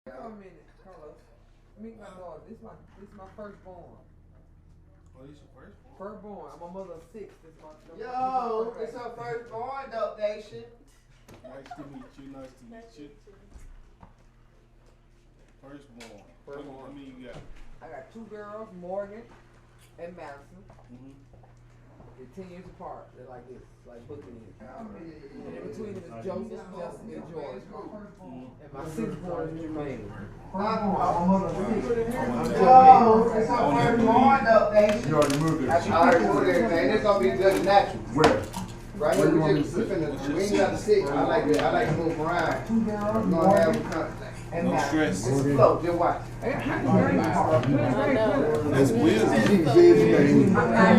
a minute, Carlos. Meet my daughter. This is my firstborn. Oh, this your firstborn? Firstborn. I'm a mother of six. Yo, it's her firstborn, Dope Nation. Nice to meet you. Nice to meet you. Firstborn. How many you got? I got two girls, Morgan and Madison. They're 10 years apart. They're like this, like bookends. And in between them is Joseph, Justin, and George. And my sixth born is Jermaine. Yo, it's her firstborn, Dope Nation. You already moved it. I already moved everything. It's gonna be good and natural. Where? Right here, we ain't got to sit. I like to move around. I'm gonna have No stress. it's a flow. Just watch. That's wisdom. You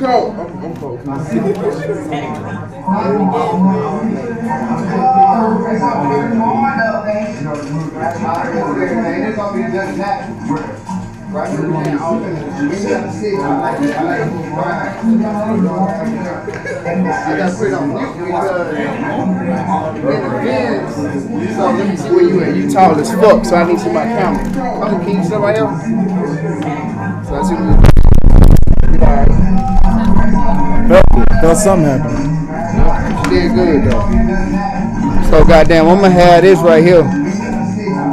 go. I'm focused. It's gonna be good and natural. Right here, we ain't got to sit. I like to move around. I got to put it on mute because so let me see where you at. You tall as fuck, so I need to see my camera. Come, can you sit right here? So I see what Felt something happen. you did good though. So goddamn, I'm gonna have this right here.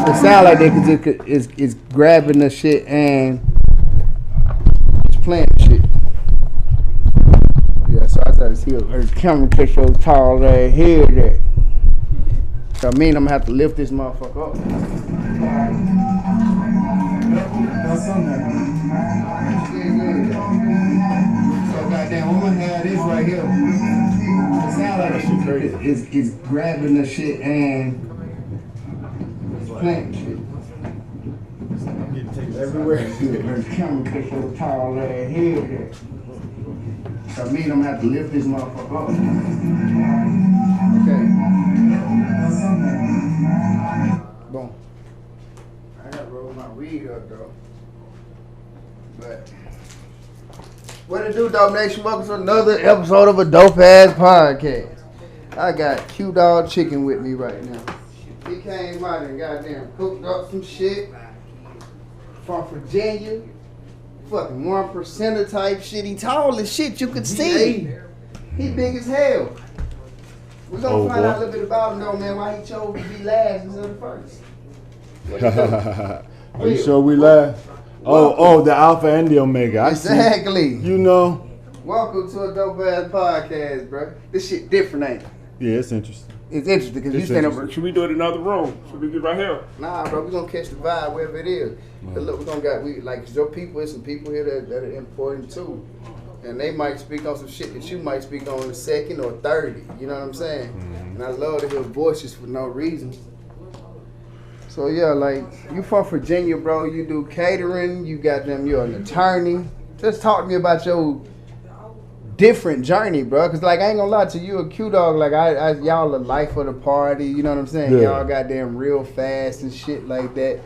It sound like that because it's grabbing the shit and it's playing the shit. Yeah, so I thought to see her camera catch so tall right here that. So I mean I'm gonna have to lift this motherfucker up. Felt something happen. So goddamn, I'm gonna have this right here. It sound like that shit crazy. It's grabbing the shit and it's playing the shit. Everywhere. Her camera catch so tall right here that. So I mean I'm gonna have to lift this motherfucker up. Okay. Boom. I gotta roll my weed up though. But what it do, Dope Nation? Welcome to another episode of a dope ass podcast. I got QueDawgChicken with me right now. He came out and goddamn cooked up some shit from Virginia. Fucking 1%er type shit. He tall as shit, you could see. He big as hell. We're gonna find out a little bit about him though, man, why he chose to be last instead of first. Are you sure we live? Oh, the Alpha and the Omega. Exactly. You know. Welcome to a dope ass podcast, bro. This shit different, ain't it? Yeah, it's interesting. It's interesting because you stand up. Should we do it in another room? Should we get right here? Nah, bro, we gonna catch the vibe wherever it is. But look, like your people, there's some people here that are important too. And they might speak on some shit that you might speak on in the second or 30. You know what I'm saying? And I love to hear voices for no reason. So yeah, like you from Virginia, bro. You do catering. You're an attorney. Just talk to me about your different journey, bro. Cause like I ain't gonna lie to you, a QDawg. Like y'all the life of the party. You know what I'm saying? Yeah. Y'all goddamn real fast and shit like that.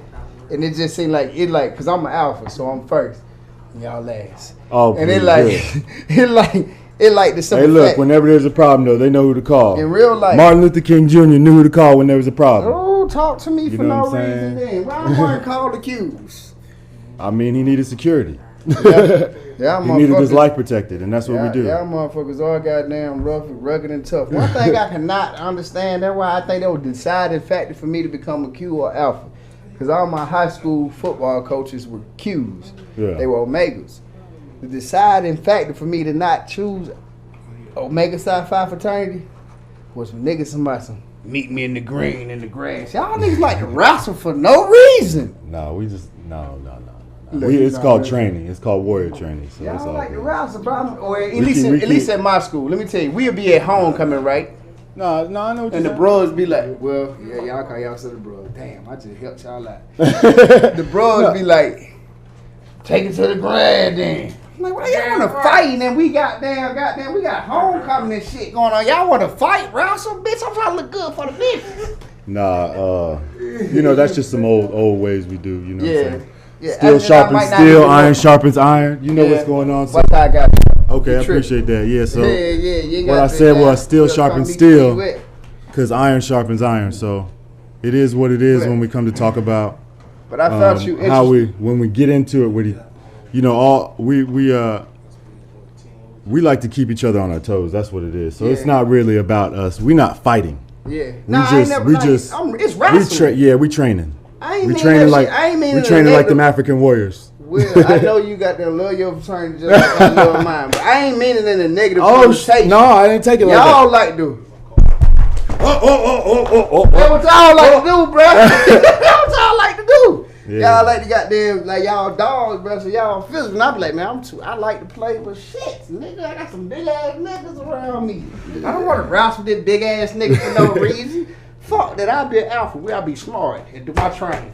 And it just seemed like cause I'm an alpha, so I'm first. And y'all last. Oh, and it like the simple hey, look, fact. whenever there's a problem, though, they know who to call. In real life. Martin Luther King Jr. knew who to call when there was a problem. Oh, talk to me You for know no what I'm reason saying? then. Why Martin called the Qs? I mean, he needed security. Yeah, he needed his life protected, and that's what we do. Y'all motherfuckers all goddamn rough, rugged, and tough. One thing I cannot understand, that's why I think that was the deciding factor for me to become a Q or Alpha. Because all my high school football coaches were Qs. Yeah. They were Omegas. The deciding factor for me to not choose Omega Psi Phi fraternity was some niggas somebody meet me in the green in the grass. Y'all niggas like to wrestle for no reason. No, we just no. Look, It's called training. It's called warrior training. So it's Y'all all like to good. wrestle, bro. Or at We least keep- at my school. Let me tell you, we'll be at homecoming, right? No, I know what And the you're bros be like, well, yeah, y'all call y'all the bros. Damn, I just helped y'all out. The bros be like, take it to the grad then. I'm like, well, y'all want to fight and then we got homecoming and shit going on. Y'all want to fight, wrestle? Bitch, I'm trying to look good for the bitch. Nah, you know, that's just some old ways we do, you know what I'm saying? Yeah. Steel I sharpens might not steel, even iron know. sharpens iron. You know Yeah. what's going on. So, What I got? okay, I You tripping. appreciate that. Yeah, so Yeah. You ain't what got I to said say was that. steel You'll sharpens come steel. meet me wet. because iron sharpens iron. So it is what it is when we come to talk about. But I felt you how when we get into it with, you know, we like to keep each other on our toes. That's what it is. So it's not really about us. We're not fighting. Yeah. It's wrestling. We training. We training like them African warriors. Well, I know you got that love your fraternity just like I love mine, but I ain't meaning in a negative connotation. No, I didn't take it like that. Y'all like to do. Oh. That's what y'all like to do, bro. That's what y'all like to do. Yeah. Y'all like to goddamn, like y'all dogs, bro, so y'all physical. And I be like, man, I like to play, but shit, nigga, I got some big ass niggas around me. I don't want to wrestle with this big ass nigga for no reason. Fuck that, I'll be an alpha. I'll be smart and do my training.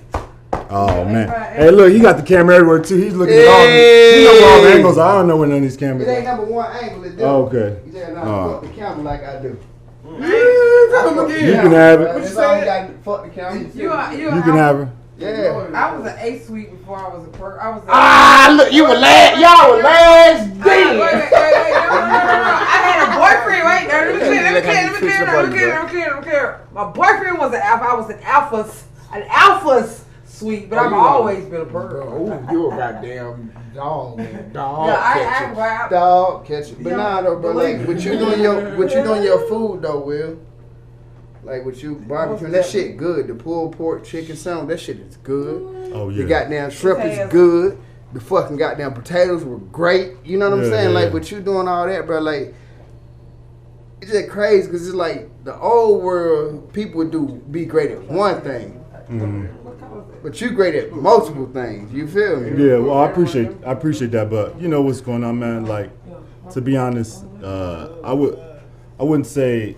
Oh man! Hey, look, he got the camera everywhere too. He's looking at all. He knows all the angles. I don't know where none of these cameras. It ain't number one angle. It oh, okay. You just fuck the camera like I do. You can have it. What you say? Fuck the camera. You can have her. Yeah. I was an A suite before I was a perk. I was. Look, you were last. Y'all were last day. Wait, no. I had a boyfriend. Wait, let me clear. My boyfriend was an alpha. I was an alpha's suite, but I've always been a perk. Oh, you a goddamn dog, man. Dog. Yeah, dog catch it. But nah, though, bro. Like, what you doing your food though, Will? Like with you barbecuing, that shit good. The pulled pork, chicken, something, that shit is good. Oh yeah. The goddamn shrimp is good. The fucking goddamn potatoes were great. You know what I'm saying? Like, what you doing all that, bro? Like, it's just crazy because it's like the old world people be great at one thing. But you great at multiple things. You feel me? Yeah, well, I appreciate that, but you know what's going on, man. Like, to be honest, I wouldn't say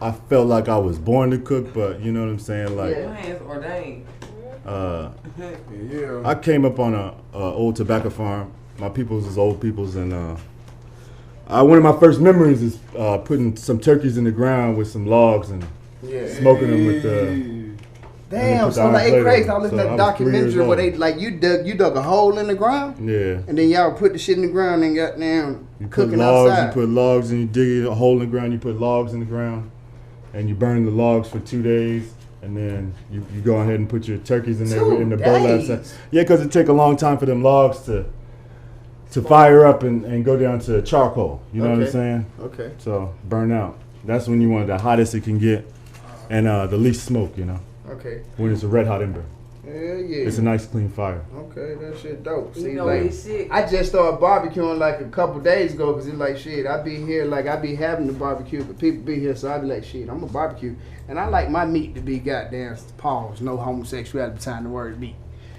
I felt like I was born to cook, but you know what I'm saying. Like, ordained. I came up on a old tobacco farm. My peoples is old peoples, and one of my first memories is putting some turkeys in the ground with some logs and smoking them with the. Damn, so like it's crazy. I was listening to that documentary where they like you dug a hole in the ground. Yeah. And then y'all put the shit in the ground and got down cooking logs, outside. You put logs and you dig a hole in the ground. You put logs in the ground, and you burn the logs for 2 days, and then you go ahead and put your turkeys in there in the bowl outside. Yeah, because it take a long time for them logs to fire up and go down to charcoal. You know what I'm saying? Okay. So burn out. That's when you want the hottest it can get, and the least smoke. You know. Okay. When it's a red hot ember. Yeah, yeah. It's a nice clean fire. Okay, that shit dope. See, you know, like, I just started barbecuing like a couple days ago because it's like shit. I be here, like I be having the barbecue, but people be here, so I be like shit. I'm a barbecue, and I like my meat to be goddamn pause, no homosexuality behind the word meat.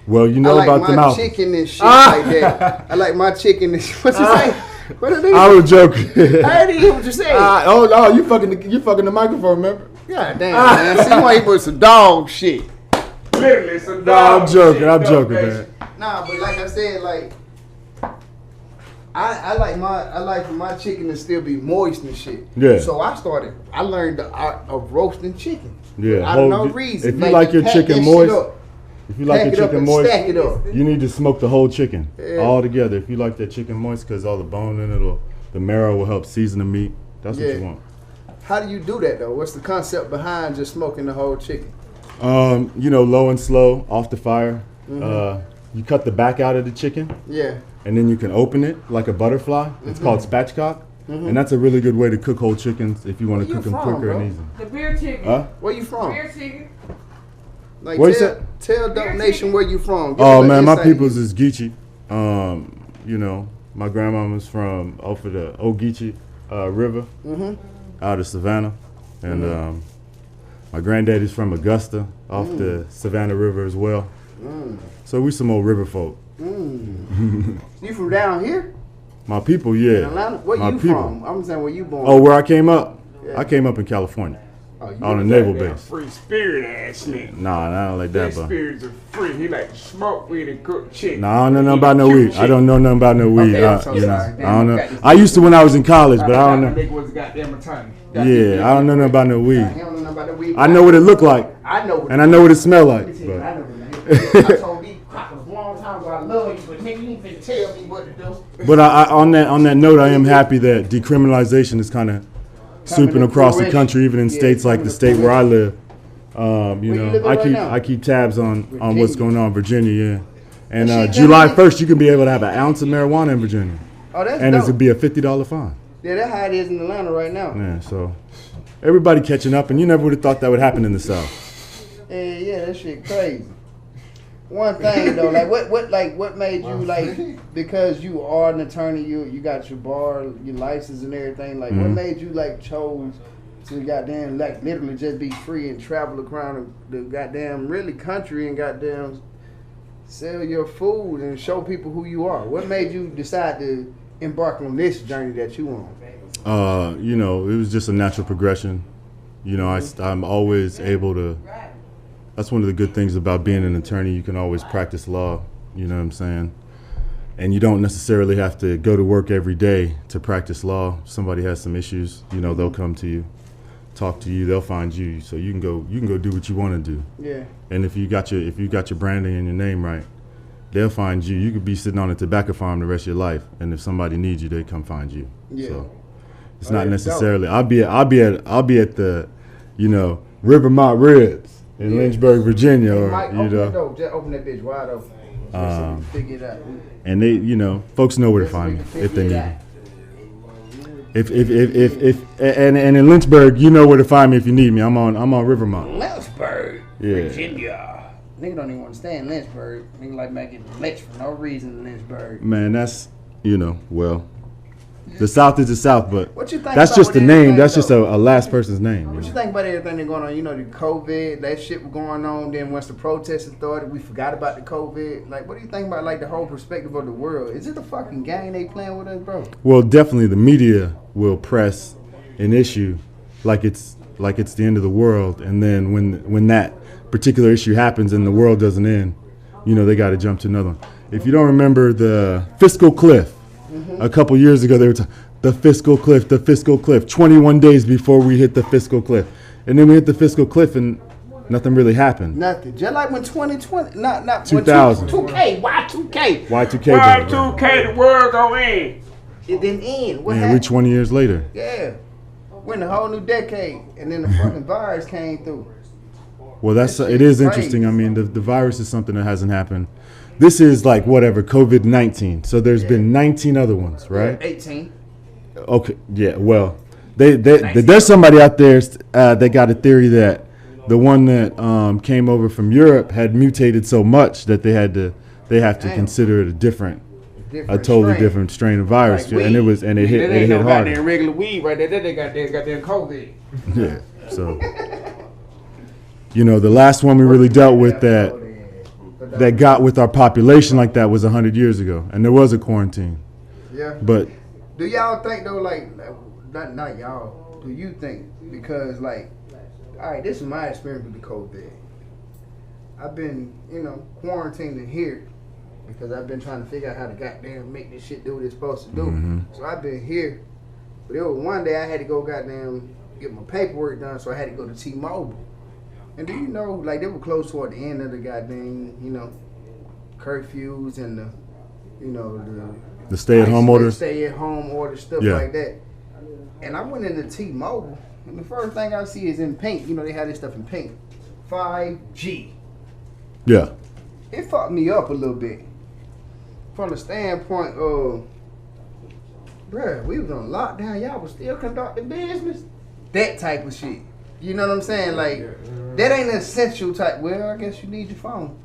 Well, you know about the mouth. I like my chicken and shit like that. I like my chicken and what you say? What are they? I was joking. I didn't hear what you said. You fucking the microphone, remember? God damn, man. See why you put some dog shit. Literally some dog I'm joking, man. Nah, but like I said, like I like for my chicken to still be moist and shit. Yeah. So I learned the art of roasting chicken. Yeah. Out of no reason. If you like your chicken moist, stack it up. You need to smoke the whole chicken all together. If you like that chicken moist, because all the bone in it, the marrow will help season the meat. That's what you want. How do you do that though? What's the concept behind just smoking the whole chicken? You know, low and slow off the fire. You cut the back out of the chicken. Yeah. And then you can open it like a butterfly. It's called spatchcock. And that's a really good way to cook whole chickens if you want to cook them quicker and easier. The beer chicken. Huh? Where you from? Beer chicken. Like tell Dope Nation where you from. Oh man, my people's is Geechee. You know, my grandmama's from off of the Ogeechee River, out of Savannah, and my granddaddy's from Augusta, off the Savannah River as well. So we some old river folk. You from down here? My people, yeah. In Atlanta? Where you from? I'm saying where you born. Oh, where I came up? Yeah. I came up in California. On a naval base. Free spirit ass nigga. Nah, I don't like that, bro. Spirits are free. He like to smoke weed and cook chicken. Nah, I don't know nothing about no weed. I don't know nothing about no weed. Okay, you know, I don't know. I used to when I was in college, but I don't know. Yeah, I don't know nothing about no weed. I know what it looked like. I know. And I know what it smelled like. I told these crackers a long time ago I love you, but nigga, you ain't finna tell me what to do. But on that note, I am happy that decriminalization is kind of sweeping across the country, even in states like the state where I live. you living I right keep now? I keep tabs on what's going on in Virginia, yeah. And That shit July done. 1st, you can be able to have an ounce of marijuana in Virginia, Oh, that's and dope. it's be a $50 fine. Yeah, that's how it is in Atlanta right now. Yeah, so everybody catching up, and you never would have thought that would happen in the South. Yeah, that shit crazy. One thing though, what made you like, because you are an attorney, you got your bar, your license and everything, like what made you like chose to goddamn like literally just be free and travel around the goddamn really country and goddamn sell your food and show people who you are? What made you decide to embark on this journey that you on? It was just a natural progression. I'm always able to. That's one of the good things about being an attorney. You can always practice law. You know what I'm saying? And you don't necessarily have to go to work every day to practice law. If somebody has some issues, they'll come to you, talk to you. They'll find you, so you can go do what you want to do. Yeah. And if you got your branding and your name right, they'll find you. You could be sitting on a tobacco farm the rest of your life, and if somebody needs you, they come find you. Yeah. So it's not necessarily. I'll be at the, Rivermont Ribs in Lynchburg, Virginia, or Mike, just open that bitch wide open. So you can figure it out. and they, folks know where to find me if they need me. If and in Lynchburg, you know where to find me if you need me. I'm on Rivermont. Lynchburg, Yeah. Virginia. Nigga don't even want to stay in Lynchburg. Nigga like making Lynch for no reason in Lynchburg. Man, that's well, the South is the South, but What you think that's about just the what name. everything That's just though? a last person's name. What you think about everything that's going on? The COVID, that shit was going on. Then once the protests started, we forgot about the COVID. Like, what do you think about like the whole perspective of the world? Is it a fucking game they playing with us, bro? Well, definitely the media will press an issue like it's the end of the world, and then when that particular issue happens and the world doesn't end, they got to jump to another one. If you don't remember the fiscal cliff, a couple years ago they were talking the fiscal cliff. 21 days before we hit the fiscal cliff, and then we hit the fiscal cliff and nothing really happened. Nothing. Just like when 2020, not 2000. 2K. Why 2K? Y2K. Y2K, the world go in. It didn't end. What And we happened? 20 years later. Yeah. We're in a whole new decade, and then the fucking virus came through. Well, That shit it is crazy. interesting. I mean, the virus is something that hasn't happened. This is like whatever COVID-19. So there's been 19 other ones, right? 18. Okay, yeah. Well, there's somebody out there that got a theory that the one that came over from Europe had mutated so much that they have to Damn. consider it a totally different strain of virus, Like and it hit no harder. goddamn regular weed right there. That they goddamn COVID. Yeah. So, the last one we really dealt with that got with our population like that was 100 years ago, and there was a quarantine. Yeah. But Do y'all think though, like, not y'all? Do you think? Because like, all right, this is my experience with the COVID. I've been, quarantined in here because I've been trying to figure out how to goddamn make this shit do what it's supposed to do. Mhm. So I've been here, but it was one day I had to go goddamn get my paperwork done, so I had to go to T-Mobile. And do you know, like, they were close toward the end of the goddamn, curfews and the stay-at-home orders. Stay-at-home orders, stuff Yeah. like that. And I went into T-Mobile, and the first thing I see is in pink. They have this stuff in pink. 5G. Yeah. It fucked me up a little bit. From the standpoint of, bruh, we was on lockdown. Y'all was still conducting business. That type of shit. You know what I'm saying? Like, that ain't an essential type. Well, I guess you need your phone.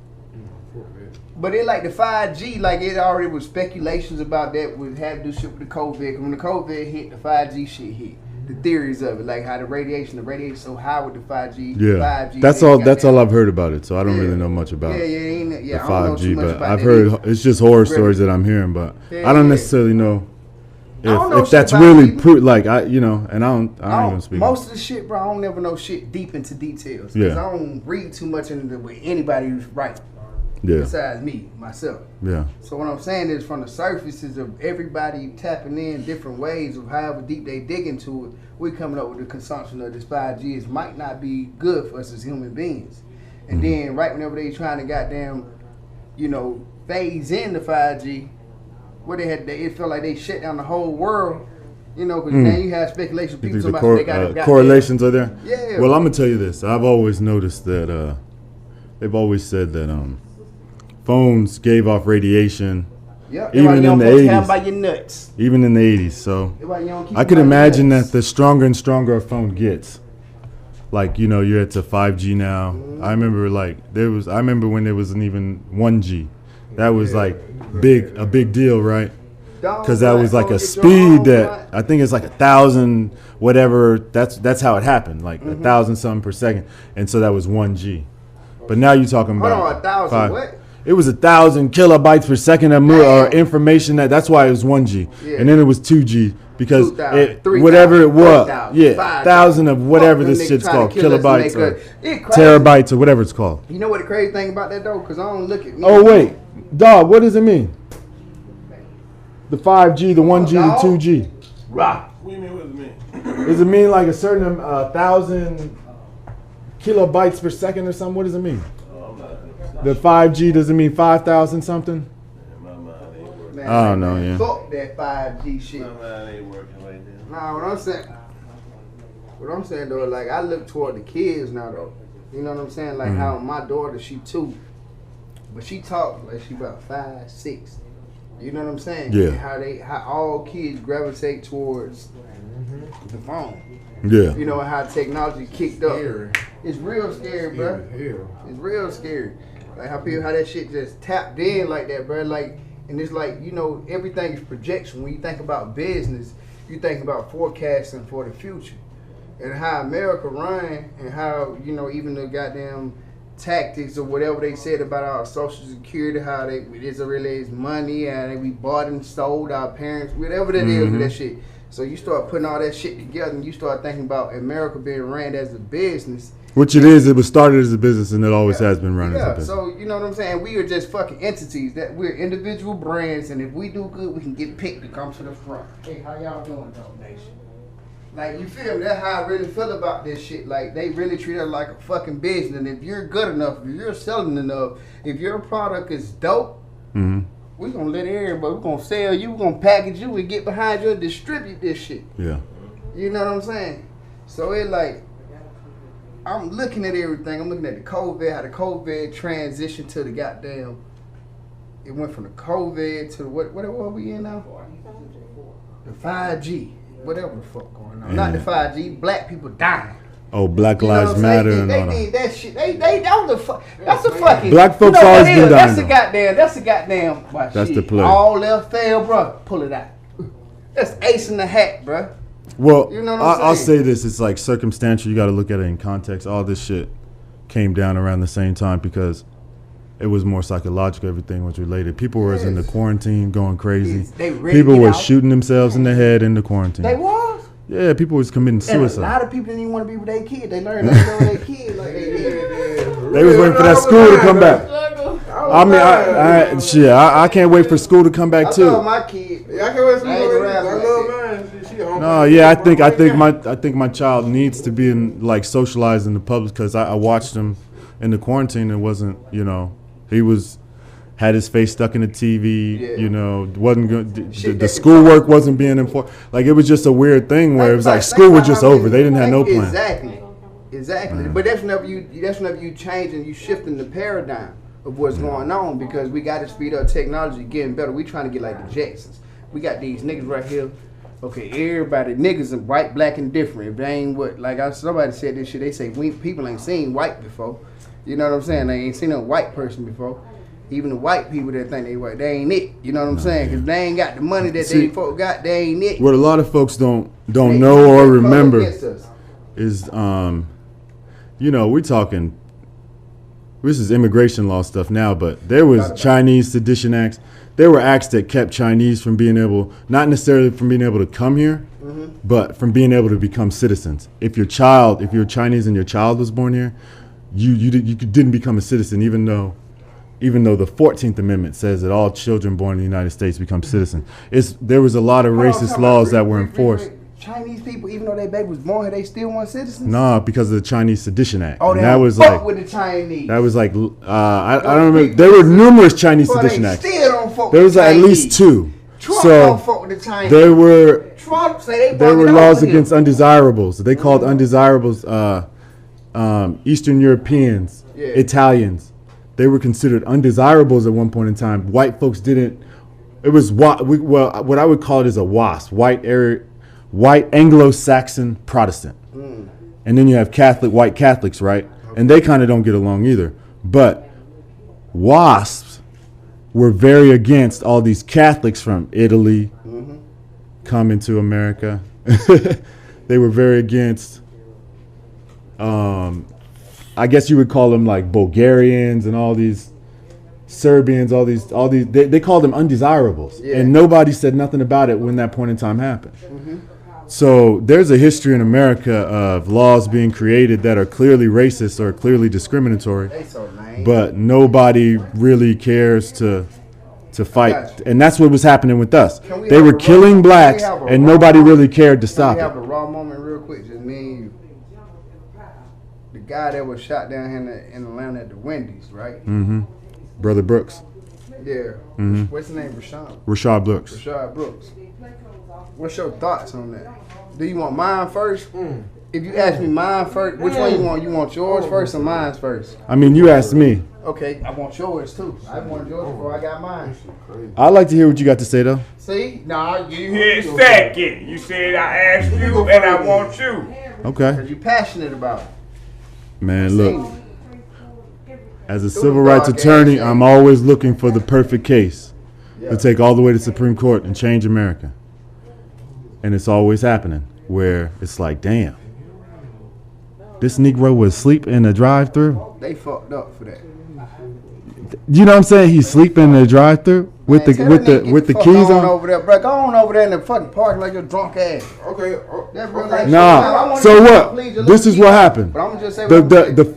But it like the 5G, like it already was speculations about that would have to do shit with the COVID. 'Cause when the COVID hit, the 5G shit hit. The theories of it, like how the radiation so high with the 5G. Yeah. 5G That's thing all. got That's that- all I've heard about it. So I don't Yeah. really know much about Yeah, the I don't know 5G, too much but about I've that heard either. it's just horror Really? stories that I'm hearing. But Yeah, I don't yeah. necessarily know I don't know if shit that's about it really either. like I ain't gonna speak. Most of the shit, bro, I don't never know shit deep into details. Because Yeah. I don't read too much into what anybody who's right. Yeah. Besides me, myself. Yeah. So what I'm saying is from the surfaces of everybody tapping in different ways of however deep they dig into it, we're coming up with the consumption of this 5G. It might not be good for us as human beings. And then right whenever they trying to goddamn, phase in the 5G, where it felt like they shut down the whole world. You know, because then you have speculation. You People think the talking about they got correlations are there? Yeah. Well, I'm gonna tell you this. I've always noticed that they've always said that phones gave off radiation. Yep. Even in the 80s. By your nuts. Even in the 80s. So That's why you don't keep I could by your imagine nuts. that the stronger and stronger a phone gets. Like, you know, you're at to 5G now. I remember I remember when there wasn't even 1G. That was like a big deal, right? Because that was like a speed that I think it's like 1,000 whatever. That's how it happened, like 1,000 something per second, and so that was 1G. But now you're talking about Hold on, 1,000 what? It was 1,000 kilobytes per second or information that's why it was 1G, and then it was 2G because 2,000, 3,000, whatever it was, 4,000, 1,000 of whatever this shit's called, kilobytes or terabytes or whatever it's called. You know what the crazy thing about that though? Because I don't look at me. Oh wait, dog, what does it mean? The 5G, the 1G, the 2G. Rock. What do you mean? What does it mean? Does it mean like a certain 1,000 kilobytes per second or something? What does it mean? The 5G, does it mean 5,000 something? Man, I don't know, yeah. Fuck that 5G shit. My mind ain't working like that. Nah, what I'm saying though, like I look toward the kids now though. You know what I'm saying? Like how my daughter, she 2, but she talk like she about 5, 6. You know what I'm saying? Yeah. And how all kids gravitate towards the phone. Yeah. You know how technology kicked up. It's real scary, bro. It's real scary. Like how that shit just tapped in like that, bro. Like, and it's like, you know, everything is projection. When you think about business, you think about forecasting for the future. And how America run and how, you know, even the goddamn tactics or whatever they said about our social security, how it's really money and we bought and sold our parents, whatever that is with that shit. So you start putting all that shit together and you start thinking about America being ran as a business. Which it is. It was started as a business and it always has been run as a business. So you know what I'm saying? We are just fucking entities. That we're individual brands, and if we do good, we can get picked to come to the front. Hey, how y'all doing, Dog Nation? Like, you feel me? That's how I really feel about this shit. Like, they really treat us like a fucking business. And if you're good enough, if you're selling enough, if your product is dope, we're gonna let everybody, we're gonna sell you, we're gonna package you and get behind you and distribute this shit. Yeah. You know what I'm saying? So it like, I'm looking at everything. I'm looking at the COVID, how the COVID transitioned to the goddamn, it went from the COVID to the, what are we in now? The 5G, whatever the fuck going on. Not the 5G, black people dying. Oh, Black Lives Matter and all that. They did that shit. That's a fucking. Black folks always been dying. That's a goddamn. That's the play. All else fail, bro. Pull it out. That's ace in the hat, bro. Well, you know what I'll say this: it's like circumstantial. You got to look at it in context. All this shit came down around the same time because it was more psychological. Everything was related. People were in the quarantine going crazy. People were shooting themselves in the head in the quarantine. They was. Yeah, people was committing suicide. And a lot of people didn't even want to be with their kid. They learned to know their kid like they did. They was waiting for that school to come back. I mean, I can't wait for school to come back too. I told my kid. I can't wait for school. No, yeah, I think my child needs to be socialized in the public because I watched him in the quarantine. It wasn't, you know, he had his face stuck in the TV, you know, wasn't good. The schoolwork wasn't being enforced. Like, it was just a weird thing where it was like school was just over. They didn't have no plan. Exactly. But that's whenever you change and you shifting the paradigm of what's going on, because we got to speed up technology getting better. We trying to get like the Jacksons. We got these niggas right here. Okay, everybody, niggas are white, black, and different. If they ain't what, somebody said this shit, they say people ain't seen white before. You know what I'm saying? They ain't seen a white person before. Even the white people that think they white, they ain't it. You know what I'm saying? Because they ain't got the money that they folk got, they ain't it. What a lot of folks don't know or remember is, you know, we're talking, this is immigration law stuff now, but there was Chinese sedition acts. There were acts that kept Chinese from being able, not necessarily from being able to come here, but from being able to become citizens. If you're Chinese and your child was born here, you didn't become a citizen, even though the 14th Amendment says that all children born in the United States become citizens. There was a lot of racist laws that were enforced. Chinese people, even though their baby was born here, they still want citizens? Nah, because of the Chinese Sedition Act. Oh, and that was like with the Chinese. That was like I don't remember. There were numerous Chinese Sedition Acts. Still don't fuck there was with at least 2. Trump so don't fuck with the Chinese. There were swallow. Say they There were bugging laws over here. against undesirables. They called undesirables Eastern Europeans, Yeah. Italians. They were considered undesirables at one point in time. White folks didn't. It was what I would call it is a WASP, white Anglo-Saxon Protestant. And then you have white Catholics, right? And they kind of don't get along either. But WASPs were very against all these Catholics from Italy coming to America. They were very against, I guess you would call them like Bulgarians and all these Serbians, all these. They called them undesirables, and nobody said nothing about it when that point in time happened. So there's a history in America of laws being created that are clearly racist or clearly discriminatory, They so lame. but nobody really cares to fight, and that's what was happening with us. Can we They have were a raw- killing can blacks, we have a and raw nobody moment? really cared to Can stop we have it. a raw moment real quick? Just me and you. The guy that was shot down here in Atlanta at the Wendy's, right? Brother Brooks, Yeah. What's his name? Rashad Brooks. Rashad Brooks. What's your thoughts on that? Do you want mine first? If you ask me mine first, which one you want? You want yours first or mine first? I mean, you asked me. Okay, I want yours too. I wanted yours before I got mine. I'd like to hear what you got to say, though. See? Nah, You hit second. You said I asked you and I want you. Okay. because you're passionate about it. Man, Seen look, it. as a civil rights dog attorney, ass I'm shit. always looking for the perfect case Yeah. to take all the way to Supreme Court and change America. And it's always happening where it's like, damn, this Negro was asleep in the drive-thru. They fucked up for that. You know what I'm saying? He's sleeping in the drive-thru with Man, tell the that nigga get with the fuck keys on on. over there, bro. Go on over there in the fucking park like your drunk ass. Okay. That real okay. life Nah. shit. I want So you to what? plead your This little is what kid. happened. But I'm gonna just say The what I'm saying.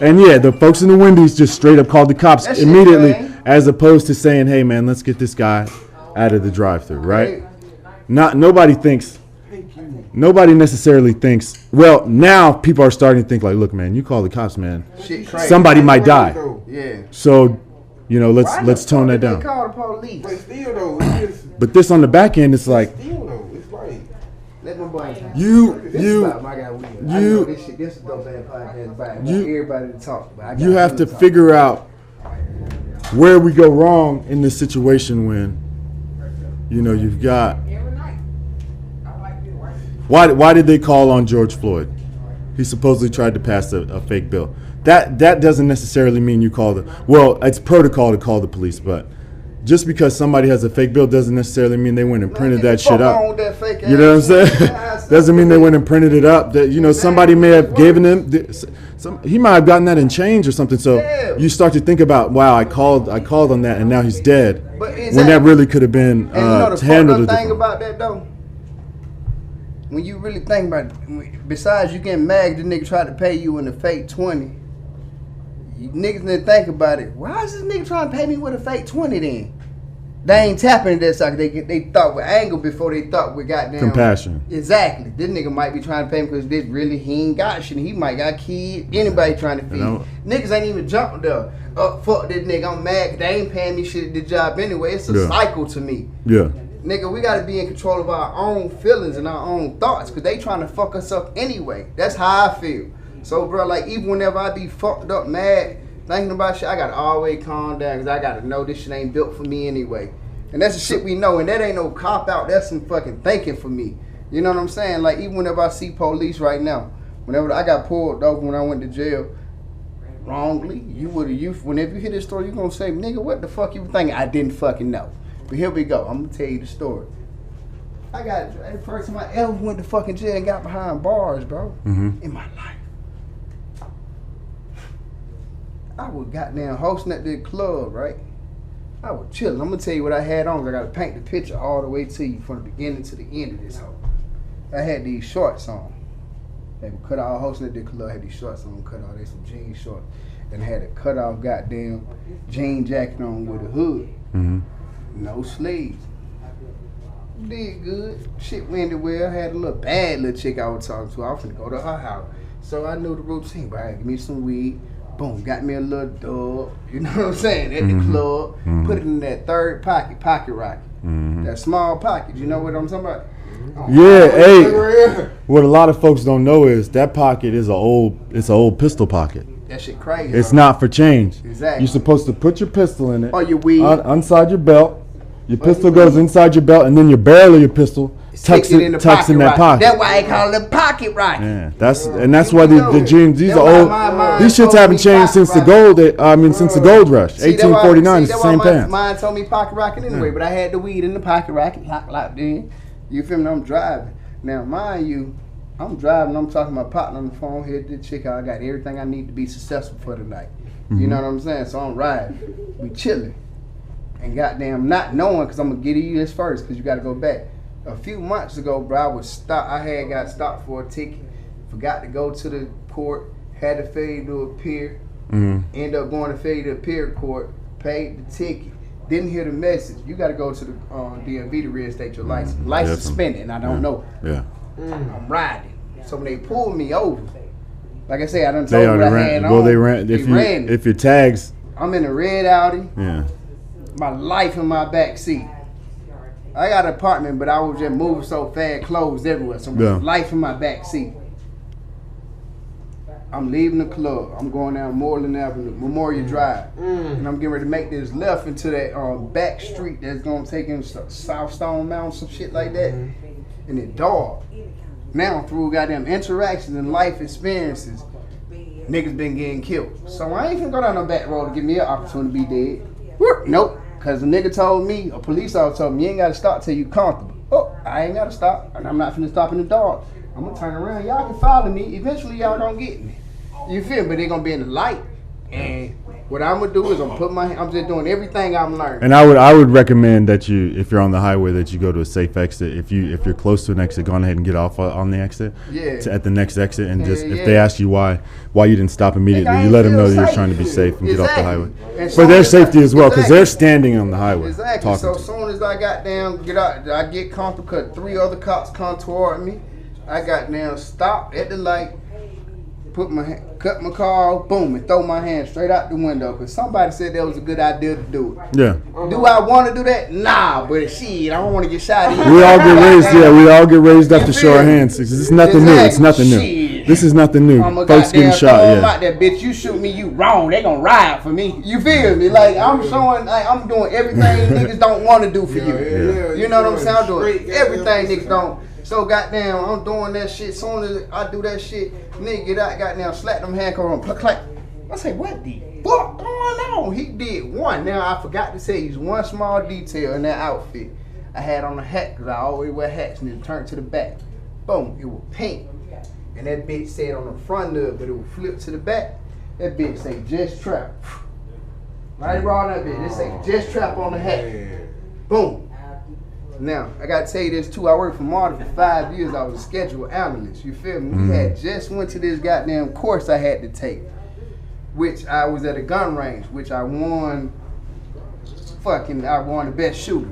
and yeah, the folks in the Wendy's just straight up called the cops That shit immediately, lame. as opposed to saying, "Hey man, let's get this guy out of the drive-thru." Right? Hey, Nobody necessarily thinks. Well, now people are starting to think like, "Look, man, you call the cops, man. shit crazy. Somebody might die." Yeah. So, you know, Why let's the tone fuck that did down. They call the police. But still though, it's just But this on the back end, it's like still though. It's like Let my boy. you About my guy Will. I know this shit. This is dope ass podcast about it. I want everybody to talk. But I got you have to talk. figure out where we go wrong in this situation when, you know, you've got. Why did they call on George Floyd? He supposedly tried to pass a fake bill. That doesn't necessarily mean you call the. Well, it's protocol to call the police, but just because somebody has a fake bill doesn't necessarily mean they went and printed that shit up. You know what I'm saying? Doesn't mean they went and printed it up. That, you know, somebody may have given him. He might have gotten that in change or something. So you start to think about, wow, I called on that, and now he's dead. But When that really could have been And you know the fucked handled up thing different. about that though? When you really think about it, besides you getting mad, the nigga tried to pay you in a fake 20. You niggas didn't think about it. Why is this nigga trying to pay me with a fake 20 then? They ain't tapping that sucker. They thought with anger before they thought with goddamn Compassion. Exactly. This nigga might be trying to pay him because this really he ain't got shit. He might got kid. Anybody trying to feed. know- Niggas ain't even jumping there. Fuck this nigga. I'm mad 'cause they ain't paying me shit at the job anyway. It's a Yeah. cycle to me. Yeah. Nigga, we gotta be in control of our own feelings and our own thoughts, cause they trying to fuck us up anyway. That's how I feel. So, bro, like even whenever I be fucked up, mad, thinking about shit, I gotta always calm down, cause I gotta know this shit ain't built for me anyway. And that's the shit we know, and that ain't no cop out. That's some fucking thinking for me. You know what I'm saying? Like even whenever I see police right now, whenever I got pulled over when I went to jail, wrongly, whenever you hear this story, you gonna say, nigga, what the fuck you were thinking? I didn't fucking know. But here we go. I'm gonna tell you the story. I got the first time I ever went to fucking jail and got behind bars, bro. In my life. I was goddamn hosting at the club, right? I was chilling. I'm gonna tell you what I had on. I gotta paint the picture all the way to you from the beginning to the end of this whole. I had these shorts on. They were cut off hosting at the club. I had these shorts on, cut off. They some jean shorts, and I had a cut off goddamn jean jacket on with a hood. No sleeves. Did good. Shit went well. I had a little bad little chick I was talking to. I was finna go to her house. So I knew the routine. Right, give me some weed. Boom, got me a little dub. You know what I'm saying? At the club. Put it in that third pocket rocket. That small pocket. You know what I'm talking about? Yeah, hey. What a lot of folks don't know is that pocket is an old pistol pocket. That shit crazy. It's not for change. Exactly. You're supposed to put your pistol in it. Or your weed. Inside your belt. Your pistol goes inside your belt, and then your barrel of your pistol tucks in that pocket. That's why they call it a pocket rocket. Yeah, that's why the jeans. These are old. These shits haven't changed since the gold. Since the gold rush, 1849. It's the same pants. Mine told me pocket rocket anyway, but I had the weed in the pocket rocket locked in. You feel me? I'm driving. Now, mind you, I'm driving. I'm talking to my partner on the phone. Here, the chick. I got everything I need to be successful for tonight. You know what I'm saying? So I'm riding. We chilling. And goddamn not knowing, because I'm going to get you this first, because you got to go back. A few months ago, bro, I had got stopped for a ticket. Forgot to go to the court. Had to fail to appear. End up going to fail to appear court. Paid the ticket. Didn't hear the message. You got to go to the DMV to reinstate your license. License suspended, and I don't know. Yeah. I'm riding. So when they pulled me over, like I say, I done told them what I had on. Well, they ran. If your tags. I'm in a red Audi. Yeah. My life in my back seat. I got an apartment, but I was just moving so fast, clothes everywhere. So life in my back seat. I'm leaving the club. I'm going down Moreland Avenue, Memorial Drive, and I'm getting ready to make this left into that back street that's gonna take in South Stone Mountain, some shit like that. And it dark. Now through goddamn interactions and life experiences, niggas been getting killed. So I ain't finna go down the back road to give me an opportunity to be dead. Nope. Cause a nigga told me, a police officer told me, you ain't gotta stop till you comfortable. Oh, I ain't gotta stop, and I'm not finna stop in the dark. I'm gonna turn around. Y'all can follow me. Eventually, y'all gonna get me. You feel me? But they gonna be in the light. And what I'm gonna do is I'm just doing everything I'm learning. And I would recommend that you, if you're on the highway, that you go to a safe exit. If you're close to an exit, go ahead and get off on the exit. Yeah. At the next exit, and if they ask you why you didn't stop immediately, you let them know that you're trying to be safe and get off the highway. For their safety as well, because they're standing on the highway. Exactly. So as soon as I got down, I get comfortable, because 3 other cops come toward me. I got down, stopped at the light, cut my car off, boom, and throw my hand straight out the window, because somebody said that was a good idea to do it. Yeah. Do I want to do that? Nah, but shit, I don't want to get shot either. We all get raised up to show our hands. It's nothing new. It's nothing new. Shit. This is nothing new. Folks getting shot. Out there, bitch, you shoot me, you wrong. They gonna ride for me. You feel me? Like I'm showing, like I'm doing everything niggas don't want to do for you. You know what I'm saying? I'm doing everything niggas don't. So goddamn, I'm doing that shit. Soon as I do that shit, nigga get out, goddamn, slap them handcuffs on, clack. I say, what the fuck going on? He did one. Now I forgot to say, he's one small detail in that outfit. I had on a hat, because I always wear hats, and it turned to the back. Boom, it was pink. And that bitch said on the front of it, but it would flip to the back. That bitch say, just trap. Right around that bitch, it say, just trap on the hat. Boom. Now, I gotta tell you this too. I worked for Marta for 5 years. I was a scheduled analyst. You feel me? We had just went to this goddamn course I had to take, which I was at a gun range, which I won the best shooter.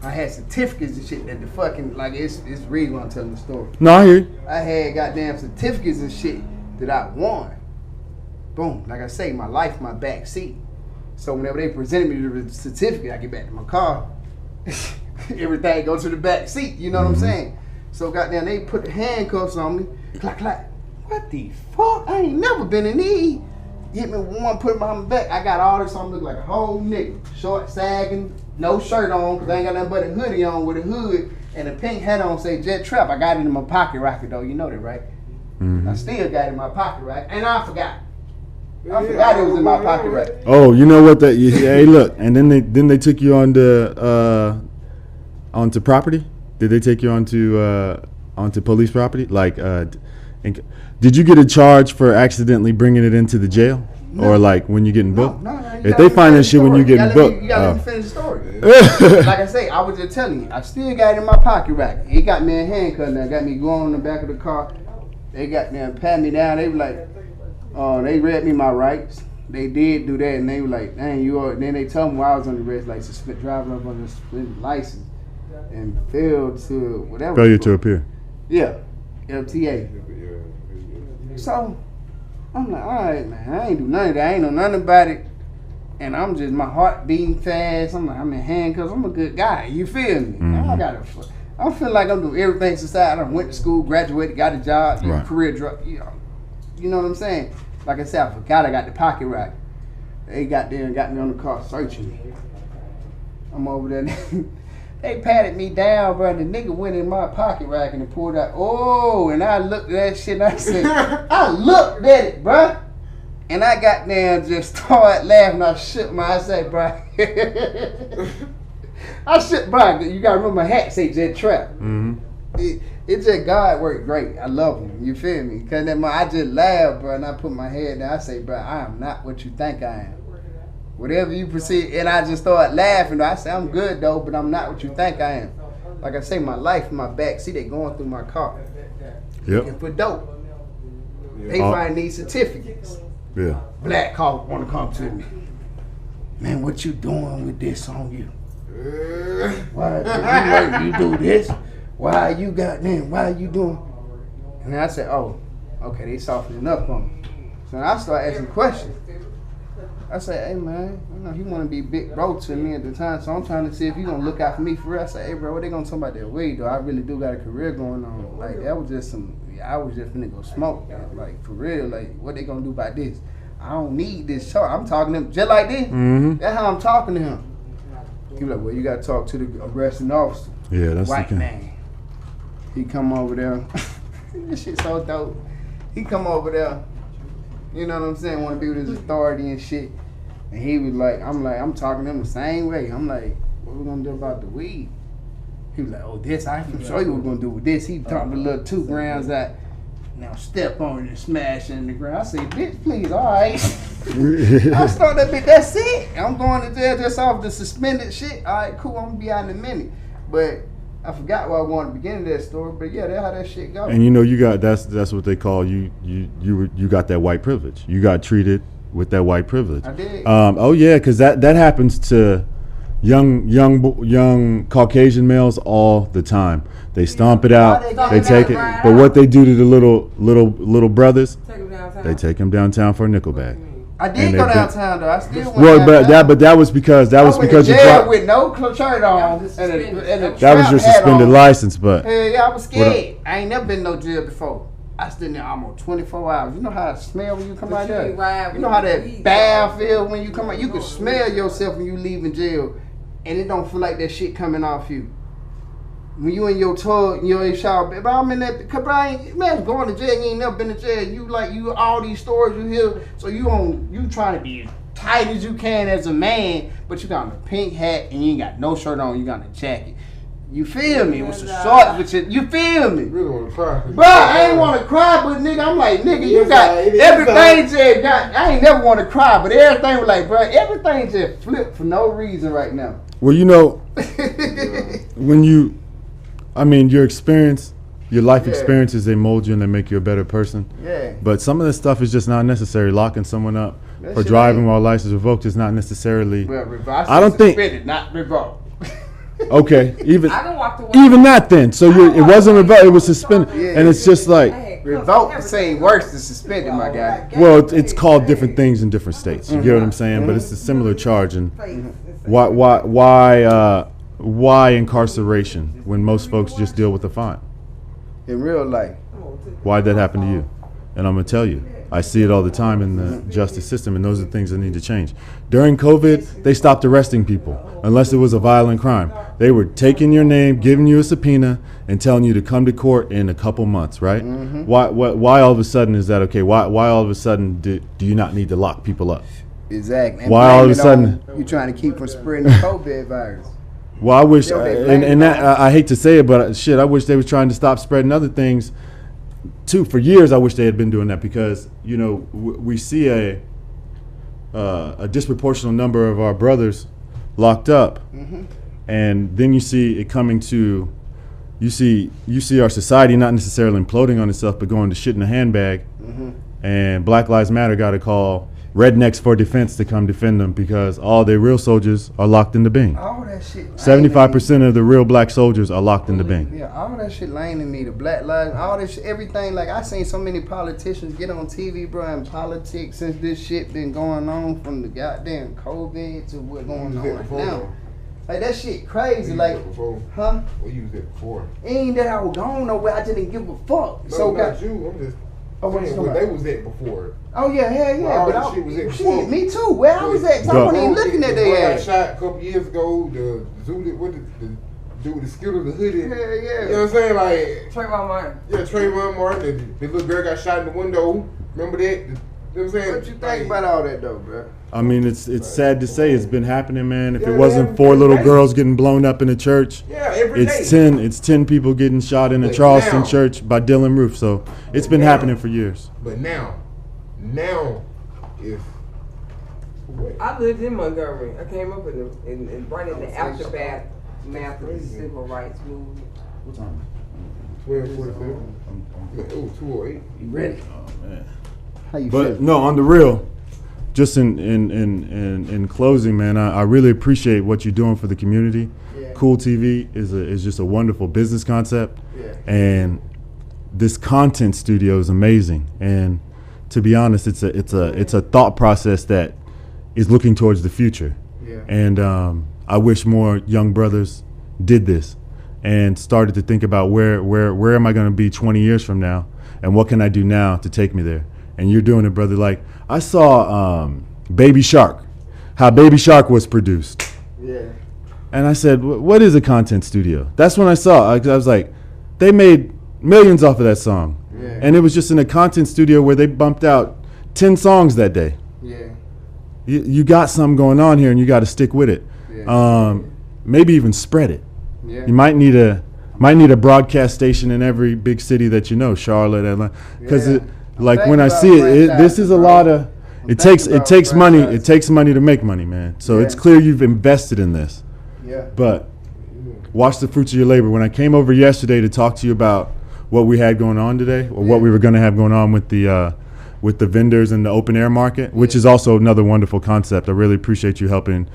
I had certificates and shit that the fucking, like, it's really gonna tell the story. No, I hear you. I had goddamn certificates and shit that I won. Boom. Like I say, my life, my back seat. So whenever they presented me the certificate, I get back to my car. Everything go to the back seat, you know what I'm saying? So goddamn, they put the handcuffs on me. Clack, clack. What the fuck? I ain't never been in these. Hit me with one, put it behind my back. I got all this on, look like a whole nigga. Short, sagging, no shirt on, because I ain't got nothing but a hoodie on with a hood and a pink hat on, say Jet Trap. I got it in my pocket rocket though, you know that, right? I still got it in my pocket rocket, and I forgot. I forgot it was in my pocket rocket. Oh, you know what? Hey, look, and then they took you on the onto property? Did they take you onto police property? Like, did you get a charge for accidentally bringing it into the jail, or like when you getting booked? No. If they find that shit when you getting booked, you gotta let me finish the story. Like I say, I was just telling you, I still got it in my pocket rack. It got me in handcuffs. Now got me going on the back of the car. They got them pat me down. They were like, they read me my rights. They did do that, and they were like, dang, you are. Then they told me while I was on the red light, driving up on the suspended license. And failure to appear. Yeah, LTA. So I'm like, all right, man, I ain't do none of that. I ain't know nothing about it. And I'm just, my heart beating fast. I'm like, I'm in handcuffs. I'm a good guy. You feel me? I I'm feeling like I'm doing everything society. I done went to school, graduated, got a job, Right. career drug. You know what I'm saying? Like I said, I forgot I got the pocket rocket. They got there and got me on the car searching me. I'm over there. They patted me down, bro. The nigga went in my pocket rack and pulled out. Oh, and I looked at that shit and I said, I looked at it, bro. And I got there and just started laughing. I shook my, I said, bro. I shook, bro. You gotta remember my hat say Jet Trap. Mm-hmm. It just God worked great. I love him. You feel me? Cause then I just laughed, bro, and I put my head down. I say, bro, I am not what you think I am. Whatever you perceive, and I just started laughing. I say, I'm good though, but I'm not what you think I am. Like I say, my life, my back. See, they going through my car. Yep. And for dope. They find these certificates. Yeah. Black cop want to come to me. Man, what you doing with this on you? Why you do this? Why you doing? And I said, oh, okay, they softening up on me. So I start asking questions. I said, hey man, you know he want to be big bro to me at the time, so I'm trying to see if he gonna look out for me for real. I said, hey bro, what they gonna talk about that weed though? I really do got a career going on. Like that was just I was just finna go smoke. Like for real, like what they gonna do about this? I don't need this talk. I'm talking to him just like this. Mm-hmm. That's how I'm talking to him. He was like, well, you gotta talk to the arresting officer. Yeah, that's White the man. He come over there. This shit so dope. He come over there. You know what I'm saying? Want to be with his authority and shit. And he was like, I'm talking to him the same way. I'm like, what we gonna do about the weed? He was like, oh, this, I can show you what we're gonna do with this. He talked a little 2 grams that, now step on it and smash it in the ground. I say, bitch, please, all right. I start that bitch, that's it. I'm going to jail just off the suspended shit. All right, cool, I'm gonna be out in a minute. But I forgot where I wanted to begin that story, but yeah, that's how that shit goes. And you know, you got that's what they call you got that white privilege. You got treated with that white privilege. I did. Oh yeah, because that happens to young Caucasian males all the time. They stomp it out, they take it, but what they do to the little brothers, they take them downtown for a nickel bag. I did go downtown though. I still went well, but that was because you dropped with no shirt on and a that was your suspended license. But hell yeah, I was scared. I ain't never been in no jail before. I stood there almost 24 hours. You know how it smell when you come out there? You know how that bad feel when you come out? You can smell yourself when you leave in jail, and it don't feel like that shit coming off you. When you in your tub, you ain't shower, but I'm in that, cause man, going to jail, you ain't never been to jail. You all these stories you hear, so you trying to be as tight as you can as a man, but you got a pink hat and you ain't got no shirt on, you got a jacket. You feel me? With some shorts with shit. You feel me? You really want to cry. Bro, I ain't want to cry, but nigga, I'm like, nigga, you got everything just got, I ain't never want to cry, but everything was like, bro, everything just flipped for no reason right now. Well, you know, when your experience, your life experiences, they mold you and they make you a better person. Yeah. But some of this stuff is just not necessary. Locking someone up for driving while license revoked is not necessarily. Well, I don't think. Suspended, not revoked. Okay, even that then. So it wasn't revoked; it was suspended, and it's just like revoked. The same worse than suspended, my guy. Well, it's called different things in different states. You get what I'm saying? But it's a similar charge. And why incarceration when most folks just deal with a fine? In real life. Why'd that happen to you? And I'm gonna tell you, I see it all the time in the justice system, and those are the things that need to change. During COVID, they stopped arresting people unless it was a violent crime. They were taking your name, giving you a subpoena, and telling you to come to court in a couple months, right? Mm-hmm. Why all of a sudden is that okay? Why all of a sudden do you not need to lock people up? Exactly. And why all of a sudden you trying to keep from spreading the COVID virus? Well, I wish, I hate to say it, but shit, I wish they were trying to stop spreading other things too. For years, I wish they had been doing that because we see a disproportionate number of our brothers locked up, and then you see it coming to, you see our society not necessarily imploding on itself, but going to shit in a handbag, and Black Lives Matter got to call rednecks for defense to come defend them because all their real soldiers are locked in the Bing. All that shit. 75% of the real black soldiers are locked in the Bing. Yeah, all that shit lame to me. The Black Lives, all this shit, everything. Like I seen so many politicians get on TV, bro, and politics since this shit been going on from the goddamn COVID to what's going on right now. Like that shit crazy. Where you Like, was at before? huh? Where you was at before? Ain't that I was gone nowhere. I just didn't give a fuck. No, So not you. I'm just what you saying talking where they about? was at before. Oh yeah, hell yeah. Where all But that I, shit was at shit, before. me too. Where I was at, 'cause I Bro. wasn't even looking at The their boy ass. got shot a couple years ago. The dude, what the dude with the skill the hoodie. Hell yeah. You know what I'm saying? Like, Trayvon Martin. yeah, Trayvon Martin. The little girl got shot in the window. Remember that? You know what I'm saying? What you think about all that though, bro? I mean, it's sad to say it's been happening, man. If Yeah, it it wasn't happened for every little day. girls getting blown up in a church, Yeah, every day. it's 10 people getting shot in a But Charleston now- church by Dylan Roof. So it's been now- happening for years. But now, if what? I lived in Montgomery. I came up in right in the aftermath of the civil rights movement. What time? 12:47. Oh, 2:08. You ready? Oh man. How you But feeling? no, on the real, just in closing, man, I really appreciate what you're doing for the community. Yeah. Cool TV is just a wonderful business concept, Yeah. and this content studio is amazing. And to be honest, it's a thought process that is looking towards the future. Yeah. And I wish more young brothers did this and started to think about where am I going to be 20 years from now, and what can I do now to take me there. And you're doing it, brother. Like I saw Baby Shark, how Baby Shark was produced. Yeah. And I said, what is a content studio? That's when I saw it. I was like, they made millions off of that song. Yeah. And it was just in a content studio where they bumped out 10 songs that day. Yeah. You got something going on here, and you got to stick with it. Yeah. Maybe even spread it. Yeah. You might need a broadcast station in every big city that you know, Charlotte, Atlanta, because Yeah. like I'm when I thinking see about it, this is a franchising, lot bro. of. I'm It takes thinking about money. franchising. It takes money to make money, man. So Yeah. it's clear you've invested in this. Yeah. But watch the fruits of your labor. When I came over yesterday to talk to you about what we had going on today, or what we were going to have going on with the vendors in the open air market, which is also another wonderful concept. I really appreciate you helping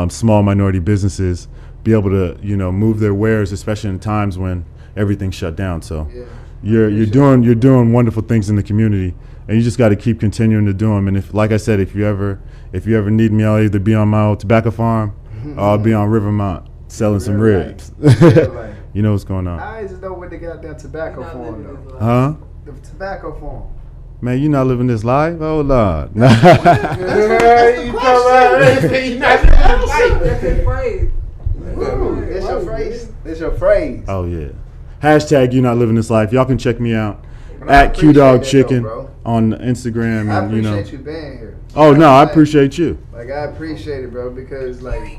small minority businesses be able to, move their wares, especially in times when everything's shut down. So Yeah. you're doing wonderful things in the community, and you just got to keep continuing to do them. And if, like I said, if you ever need me, I'll either be on my old tobacco farm or I'll be on Rivermont selling some Real ribs. Real life. You know what's going on. I just know what they got that tobacco You're not farm living though. this life. Huh? The tobacco farm. Man, you not living this life? Oh, Lord. You talking about you not That's his phrase. That's your phrase. That's your phrase. Oh, yeah. Hashtag you not living this life. Y'all can check me out But I at appreciate that QueDawgChicken though, bro. on Instagram. I And, appreciate you being here. Oh, no, I Like- appreciate you. Like I appreciate it, bro, because like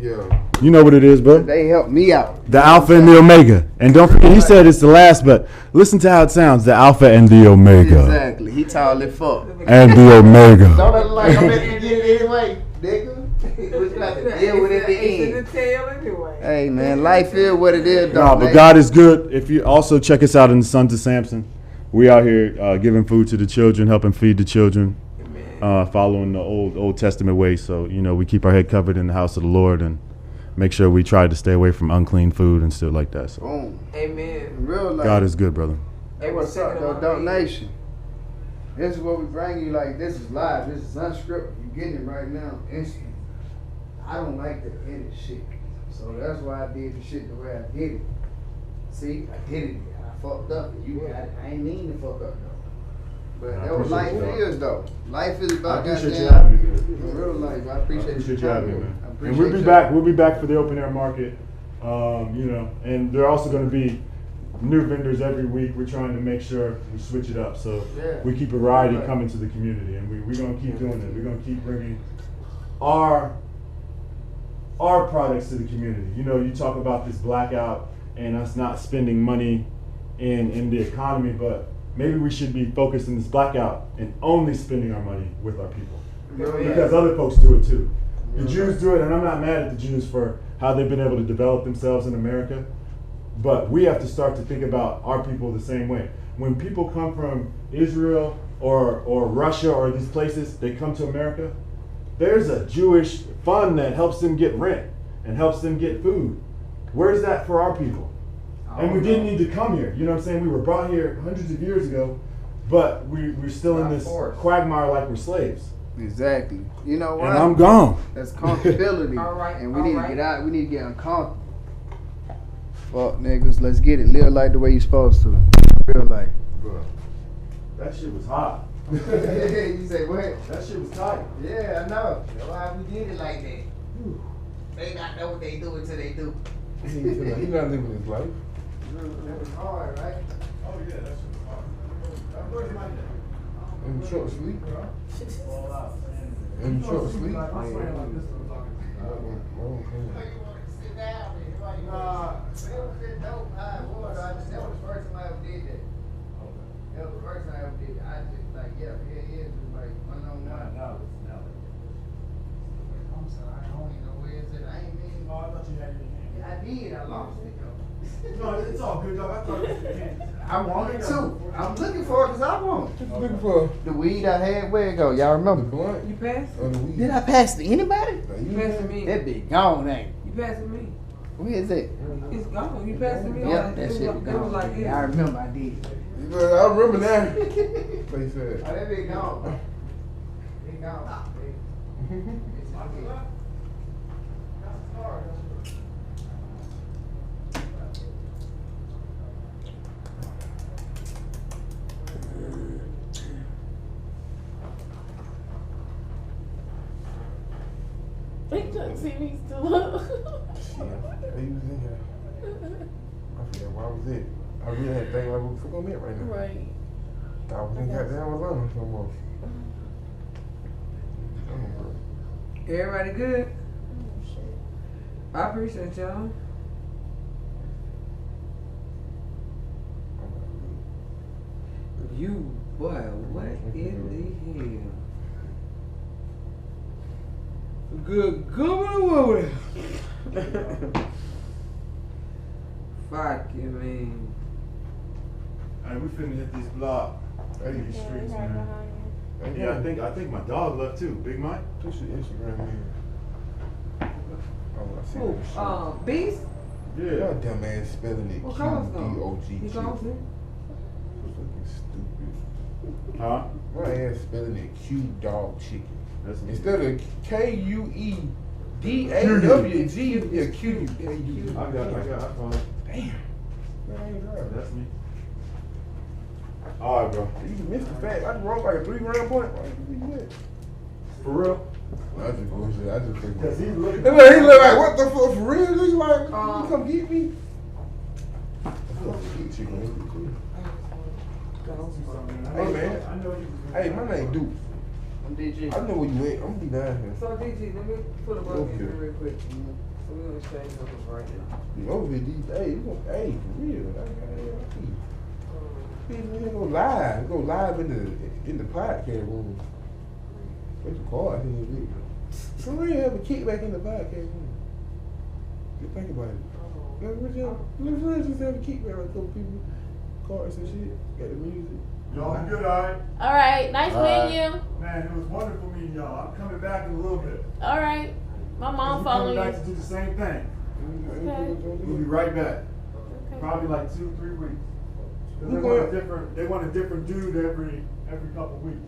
Yeah. You know what it is, bro. they helped me out. The Alpha and the Omega. And don't forget, he said it's the last, but listen to how it sounds. The Alpha and the Omega. Exactly. He tall as fuck. And the Omega. Don't look like I'm gonna get it anyway, nigga. What you have to deal with at the It's in end. the tail anyway. Hey man, life is what it is, No, dog. but God is good. If you also check us out in the Sons of Samson, we out here giving food to the children, helping feed the children, following the Old Testament way. So we keep our head covered in the house of the Lord and make sure we try to stay away from unclean food and stuff like that. So Boom. Amen. In real life. God is good, brother. Hey, what's up, though? Donation. This is what we bring you. Like, this is live. This is unscripted. You getting it right now, instant. I don't like to edit shit, so that's why I did the shit the way I did it. See, I did it. I fucked up. You got it. I ain't mean to fuck up though. But I that's what life appreciate you, is though. Life is I about appreciate you goddamn having me. in real life. I appreciate you you having me, coming. man. I And appreciate we'll be you. back. We'll be back for the open air market. And there are also going to be new vendors every week. We're trying to make sure we switch it up so Yeah. we keep a variety Right. coming to the community, and we're going to keep doing it. We're going to keep bringing our products to the community. You talk about this blackout and us not spending money in the economy, but maybe we should be focused in this blackout and only spending our money with our people. Real life. Because other folks do it too. The Jews do it, and I'm not mad at the Jews for how they've been able to develop themselves in America. But we have to start to think about our people the same way. When people come from Israel or Russia or these places, they come to America, there's a Jewish fund that helps them get rent and helps them get food. Where's that for our people? And we didn't need to come here. You know what I'm saying? We were brought here hundreds of years ago, but we're still in this quagmire like we're slaves. Exactly. You know what? And I'm gone. That's comfortability. All right, And we all need right. to get out. We need to get uncomfortable. Fuck niggas, let's get it. Live like the way you supposed to. Real life. Bro, that shit was hot. You say what? That shit was tight. Yeah, I know. That's why we did it like that. They not know what they do until they do. He not living his life. That was hard, right? Oh yeah, that shit was hot. That was like that. In short sleep. All out. In short sleep. My friend like this was talking. Sit down and like, it was that dope. That was the first time I ever did that. That was the first time I ever did it. I just like, yeah, just like one-on-one. Now it's I'm sorry, I don't even know where it's at. I ain't mean. Oh, I thought you had it in your hand. Yeah, I did. I lost it though. No, it's all good, dog. I thought it was in your hand. I want it too. I'm looking for it because I want it. What you looking for? The weed I had, where it go? Y'all The remember? blunt? You passed? Or the weed? Did I pass to anybody? Nah, You you passed to me. That big gone, ain't it? You passed to me. Where is it? It's gone. You passed to me. Yep, that It shit was was gone. like Yeah, I this. remember I did. I remember now. They said. Oh, that big gone. Big gone. They couldn't see me still up. Shit, he was in here. I forgot why I was it. I really had to think like, what the fuck I'm at right now. Right. I was in goddamn Atlanta no more. Everybody good? Oh, shit. I appreciate y'all. You, boy, what in the hell? Good governor. Fuck you, man. Hey, we finna hit this block. Hey, These Yeah, streets, right man. behind you. Yeah, I think my dog left too. Big Mike. This shit Instagram man. Oh, I see Who? that shit. Beast? Yeah. Y'all dumb ass spelling it What color's gone? Q-D-O-G. You gone too? Fucking stupid. Huh? My ass spelling it QueDawgChicken. That's Instead of K-U-E-D-A-W-G, yeah, Q. I found it. Damn. Man, I ain't right. That's me. All right, bro. You missed the fact. I just wrote like a 3-round point. Why you do For real? that? I just bullshit. I just think. Cause he's looking. He look like, what the fuck, for real? He like, you come get me? I feel like eat chicken. Hey, man. I know you. Hey, my name Duke. I'm DG. I know where you at. I'm gonna be down here. So, DG, let me put a bug in Okay. here real quick. So, we're going to exchange numbers right now. You over here these days. You gonna, hey, for real. We go live. We go live in the podcast room. What's the card here? For real, have a kickback in the podcast room. Just think about it. Let's just have a kickback like a couple people, cards and shit. Got the music. Y'all be good, all right? All right. Nice meeting you. Man, it was wonderful meeting y'all. I'm coming back in a little bit. All right. My mom We're following coming you. back to do the same thing. Okay. We'll be right back. Okay. Probably like 2-3 weeks. 'Cause We They want a different dude every couple weeks.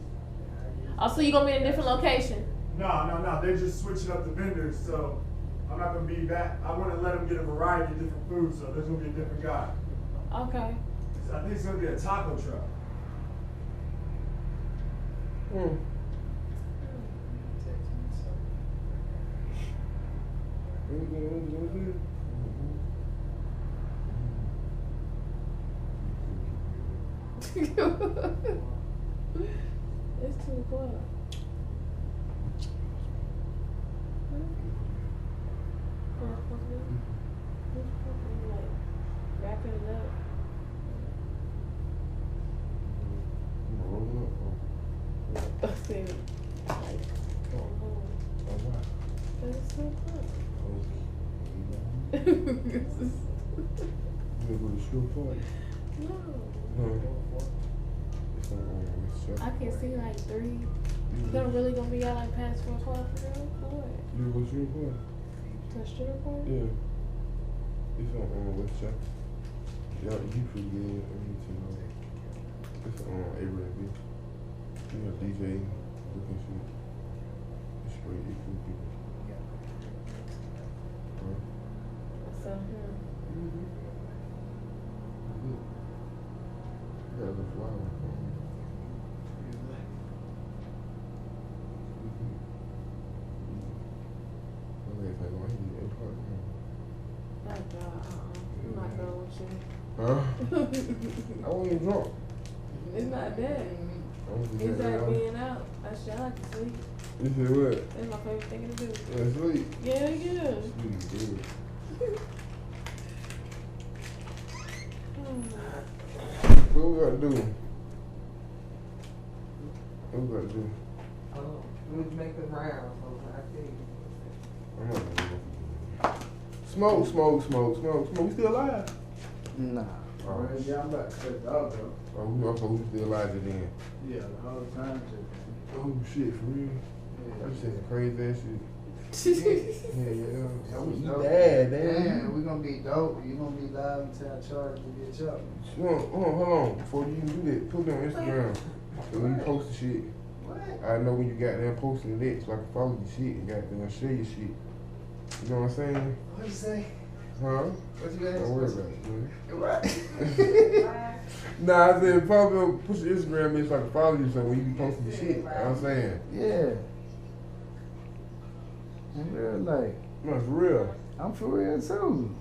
Oh, so you gonna be in a different location? No. They're just switching up the vendors, so I'm not gonna be back. I want to let them get a variety of different foods, so there's gonna be a different guy. Okay. I think it's gonna be a taco truck. It's 2 o'clock. Like, wrapping it up. I said, like, going home. But it's 2 o'clock. You go to school for it? No. I can see like 3. You really gonna be out like past 4 o'clock for real? For what? You go to school for it? To a stripper party? Yeah. It's on West Chapel. Yeah, you pretty good. It's on Airbnb. You know, DJ looking shit. So, That's a flower. oh God, I'm not going with you. Huh? I wasn't drunk. It's not that. It's like being out. I like to sleep. You said what? That's my favorite thing to do. Yeah, sleep. Yeah. What we gotta do? What we gotta do? We make the rounds. I'm not gonna do. Smoke. We still alive? Nah. Oh, Yeah, I'm about to cut the dog though. oh, we still alive then. Yeah, the whole time too. Oh shit, for real? Yeah. I just said some crazy ass shit. Yeah. Yeah, We dope. bad, Yeah, man. we gonna be dope. You gonna be live until I charge to get chopped. Hold on. Before you even do that, put it on Instagram. So when you post the shit, I know when you got there posting it so I can follow your shit and got there share your shit. You know what I'm saying? What you say? Huh? What you got? Don't worry about it, man. Right. Nah, I said probably push your Instagram in so I can follow you so when you be posting your shit. You know what I'm saying? Yeah. In real life. No, for real. I'm for real too.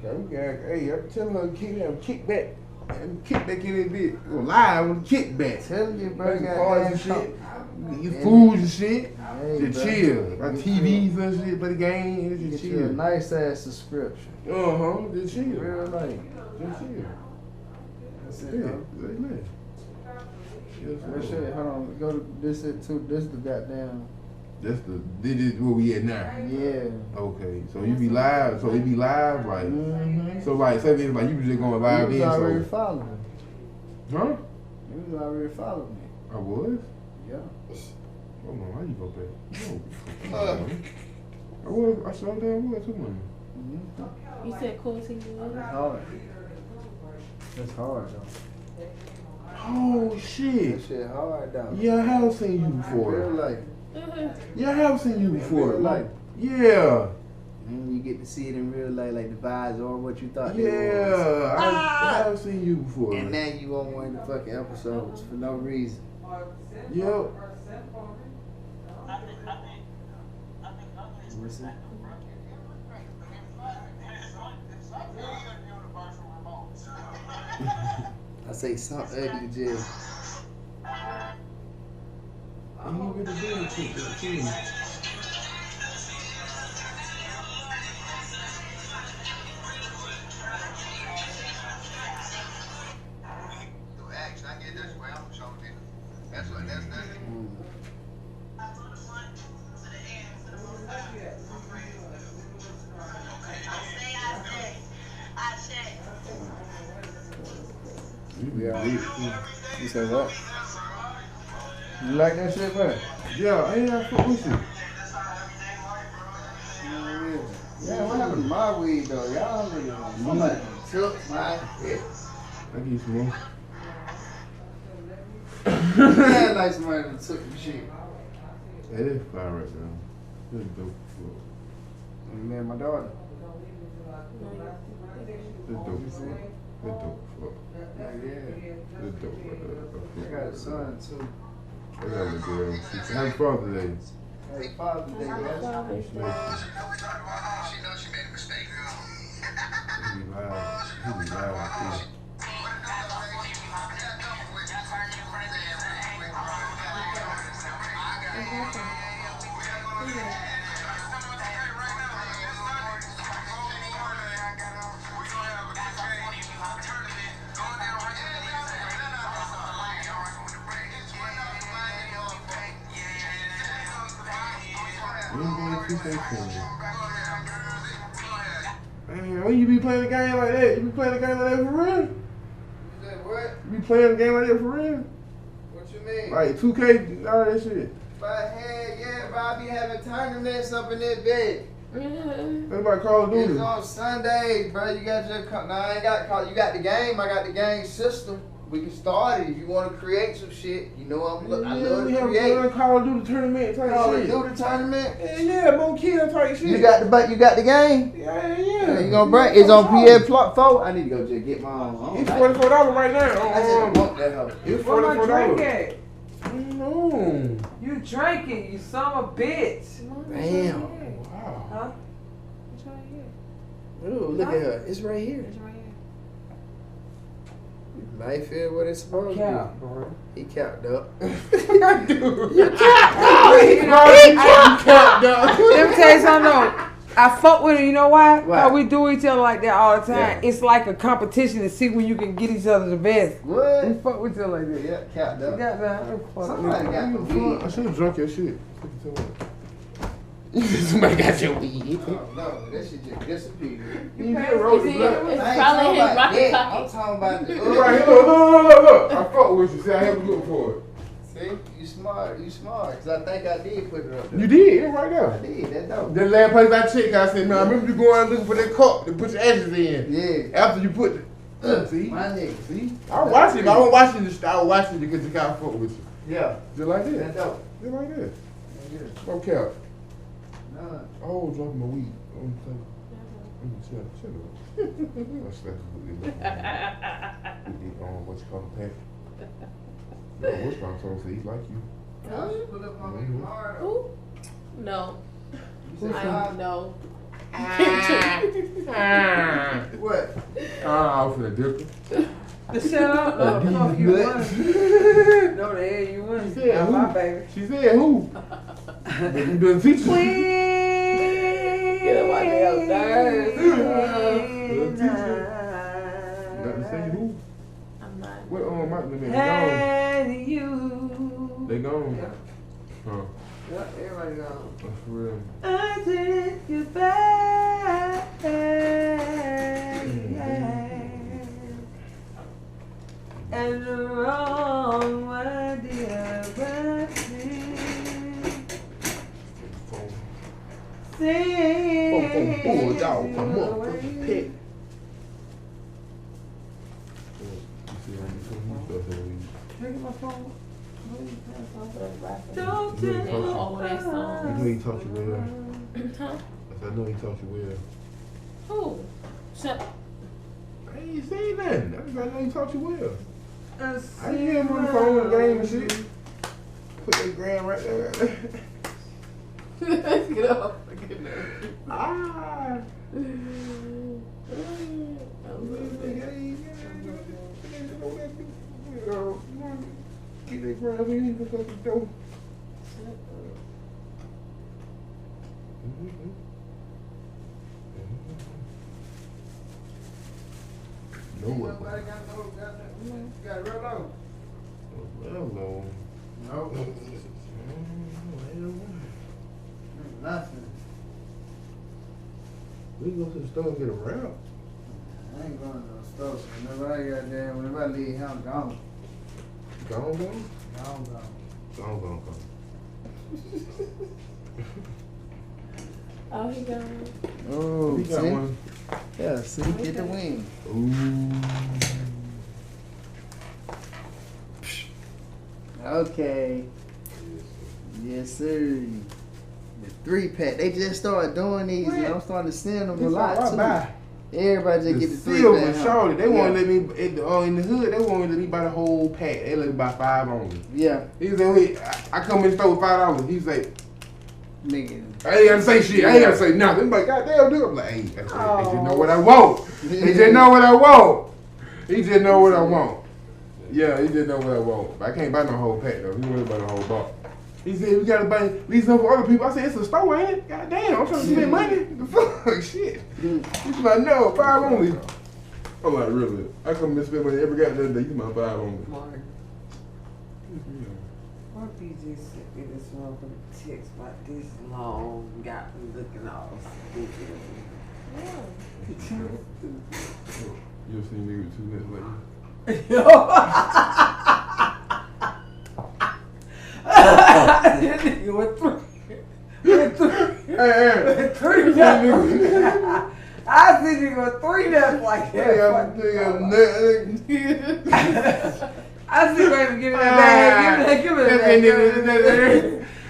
Hey, I'm telling her kick back. Kick back in that bitch. Go live with a kickback. Telling you, bro. Bring cars and shit. You And food and shit. Hey, Just bro. chill. My Get TVs and shit, play the game. Get Just you a chill. nice ass subscription. Just chill. Real life. Just chill. That's it, Yeah, bro. amen. Real shit. Hold on. Go to this it too. This the goddamn. This is where we at now. Yeah. Okay, so you be live. So it be live, like. Mm-hmm. So like, say this, like you just going live You in. was already So, following. huh? You was already following me. I was. Yeah. Hold on, how you go back? No. I slowed down. Was too much. Mm-hmm. You said cool to you. That's hard. That's hard though. Oh That shit. shit hard though. Yeah, I have seen you Real before. life. Yeah, I have seen you before. Real life. Yeah. And you get to see it in real life, like the vibes or what you thought they was. Yeah, I have seen you before. And now you on one of the fucking episodes for no reason. Yep. What's that? I say something ugly, Jay. And you really did shit, too. Yeah. You said what? You like that shit, bro? Yeah, I ain't fuck with you. Yeah, what happened to my weed though? Y'all really somebody took my shit. I give you some more. Yeah, like somebody that took the shit. That is fire right now. That's dope. Me and my daughter. That's dope. That's dope. Yeah. That's dope. I got a son too. I got a girl. Happy Father's Day. Hey, Father's Day, bro. Father's Day. He be live. He be live too. Man, when you be playing a game like that, you be playing a game like that for real? You said what? You be playing a game like that for real? What you mean? Like 2K, all that shit. But hey, yeah, bro, I be having tournaments up in that bed. That's about Call of Duty. It's on Sundays, bro. You got your no, I ain't got call. You got the game. I got the game system. We can start it if you want to create some shit. You know I love we to have create. a Call of Duty tournament type Call of shit. Duty tournament. Yeah, more kill type shit. You got the game. Yeah. You gonna bring? It's on PS4. I need to go just get my own. It's $44 right now. I just want that hoe. It's What am I $44. drinking? No. You drinking, you son of a bitch. Damn. Wow. Huh? It's right here. Ooh, look at her. It's right here. It's right here. Life is what it's supposed to Cap. be. He capped up. Let me tell you something though. I fuck with her, you know why? Why? Cause we do each other like that all the time. Yeah. It's like a competition to see when you can get each other the best. We What? fuck with each other like that. Yeah, capped up. Goddamn, fuck Somebody with got the weed. I should have drunk your shit. Somebody got your weed. Oh, no, that shit just disappeared. You did roll the It's blunt. it's I ain't probably talking his about rocket that. I'm pocket. talking about the Right here, look. I fuck with you. See, I have to look for it. See, you smart. Cause I think I did put it up there. You did, it's right I there. did. That dope. The last place I checked, I said, man, I remember you going looking for that cup to put your ashes in. Yeah. After you put the, see? My nigga. See? I was watching, I was watching the I was watching you because you kind of fuck with you. Yeah. Just like That that. dope. Just like that. Yeah. No cap. Nah. Oh, dropping my weed. Shut up. That's what you call him, Pat. No, what's my son say he's like you. I should put up my nigga hard. Who? No. You said I hard? no. What? I'm finna dip it. Shut up. No, the fuck you won. No, the hell you won. She said Not who? my baby. She said who? The teacher. Get on my damn nerves. Got to say who? I'm not. What Mike and them gone? And you. They gone. Yeah. Huh. Yeah, everybody gone. That's for real. I did you back. And the wrong idea, but Pull dog, come on, pet. Look at my phone. Don't you know that song. You know he taught you well. Huh? I know he taught you well. Who? Shut up. I ain't saying nothing. I know he taught you well. I I hear him on the phone with the game and shit. Put that gram right there. Get up. Ah. Get that gram in, look at the door. No one. Nobody got no, got it real low. Well, no. No. Nothing. We go to the store and get a wrap. I ain't going to no store. Whenever I leave here, I'm gone. Gone. Gone. Oh, he gone. Oh, We got see? one. Yeah, see, get the wing. Ooh. Okay. Yes, sir. The 3-pack. They just started doing these, and I'm starting to send them a lot, too. Everybody just get the silver 3-pack. shorty. They won't let me in the hood. They won't let me buy the whole pack. They let me buy 5 only. Yeah. He said, "Wait, I come in the store with $5." He say, Nigga. "I ain't gotta say shit. I ain't gotta say nothing." I'm like, "Goddamn, dude." I'm like, "Hey, they just know what I want. They just know what I want. He just know what I want." Yeah, he just know what I want. But I can't buy no whole pack though. He want to buy the whole box. He said, "We gotta buy these up for other people." I said, "It's a store, ain't it? Goddamn, I'm trying to spend money." The fuck, shit. He's like, "No, 5 only." I'm like, "Really? I come and spend money every goddamn day. You my 5 only." Mark. Why BJ sent me this motherfucking text about this long, got me looking all stupid. You'll see me with 2 minutes later. That nigga went through. Hey, 3 nuts. I think you go 3 nuts like that. I see, baby, give me the bag. Give me the bag. Give me the bag.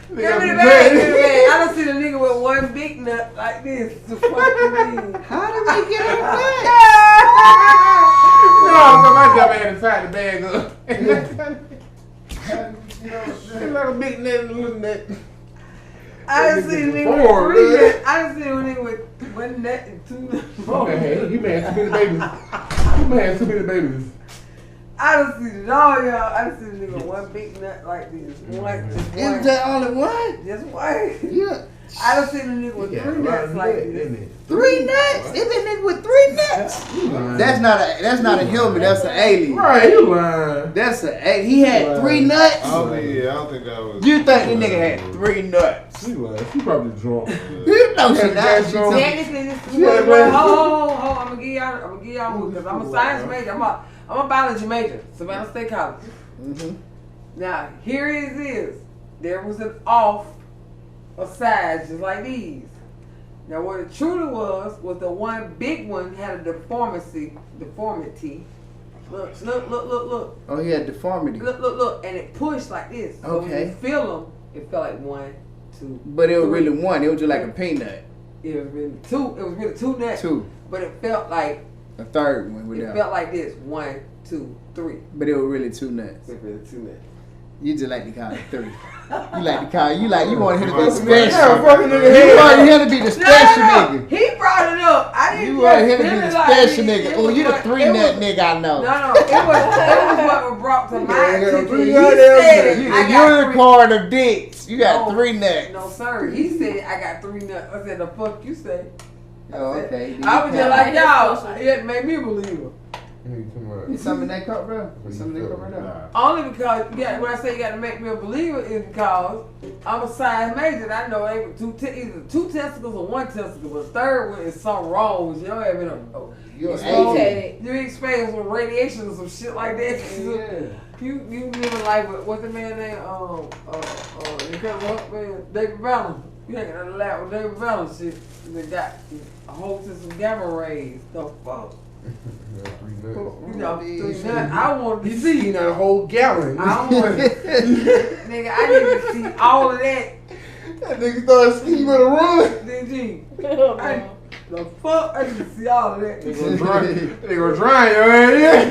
Give me the bag. I don't see the nigga with one big nut like this. To fuck me. How did we get in that? No, my dumb ass inside the bag up. It's like a big nut and a little nut. I done seen a nigga with 3 nuts. I done seen a nigga with 1 nut and 2 nuts. He may have too many babies. He may have too many babies. I done seen it all, y'all. I done seen a nigga with 1 big nut like this. One, just one. Is that only one? Just one. Yeah. I done seen a nigga with 3 nuts like this. 3 nuts? Is that nigga with 3 nuts? That's not a human. That's an alien. Right, you lying. That's a. He had 3 nuts. Oh yeah, I don't think that was. You think the nigga had 3 nuts? She lying. She probably drunk. You know she not. She told- Technically, this is hold. I'm gonna give y'all one because I'm a science major. I'm a biology major, Savannah State College. Mhm. Now, here it is. There was an off of size just like these. Now, what it truly was the one big one had a deformity. Look. Oh, he had deformity. Look, and it pushed like this. So when Okay. you feel them, it felt like 1, 2. But it was 3. really 1. It was just like a peanut. It was really 2. It was really 2 nuts. 2. But it felt like A third one it without. felt like this. 1, 2, 3. But it was really 2 nuts. It was really 2 nuts. You just like to call it 3. You like to call you want him to be Yeah, special. fucking nigga. You want him to be the special nigga. He brought it up. I didn't. You want him to be feel the it like special it. nigga. It Oh, was you the like- 3 it nut was- nigga I know. No, it was what was brought to my Yeah, attention. three He goddamn said You I the got 3. unicorn of dicks. You got No. 3 nuts. No, sir. He said I got 3 nuts. I said the fuck you say. Oh, okay. I was just like y'all. It made me believe it. You something in that cup, bro? Something in that cup right now? Only because when I say you got to make me a believer is because I'm a science major. And I know either 2 testicles or 1 testicle, but the third one is something wrong with your having You're Mutated. you exposed with radiation or some shit like that. You living life with what's the man name? Man, David Ballon. You ain't got to laugh with David Ballon shit. They got a whole system gamma rays. The fuck. You know, 3 nuts. I want to see. You know, a whole gallon. I want nigga, I need to see all of that. That nigga started scheming to run. DG. Oh, I, no. the fuck? I need to see all of that. They gonna dry your ass.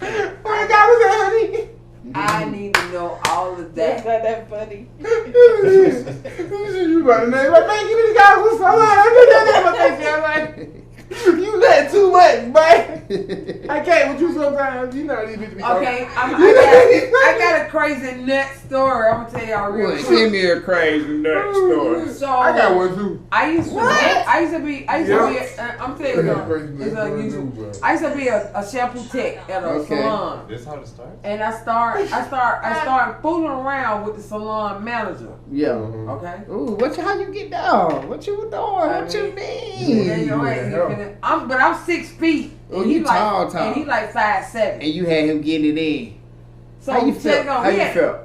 Hey, I need to know all of That's that. not that funny. You about to name like, man, give me the guy who's so like, you let too much, boy. I can't with you sometimes. You know these bitches be talking. Okay, I got a crazy nut story. I'm gonna tell y'all real What? quick. Give me a crazy nut story. So I got one too. I used to be. I'm telling you, it's unusual. I used to be a shampoo tech at a salon. This how it starts? And I started fooling around with the salon manager. Yeah. Okay. Ooh, how you get down? What you doing? What you mean? But I'm 6 feet. Oh, And you he like, tall. And he like 5'7". And you had him getting it in. So How you felt? check on- How we you had- felt?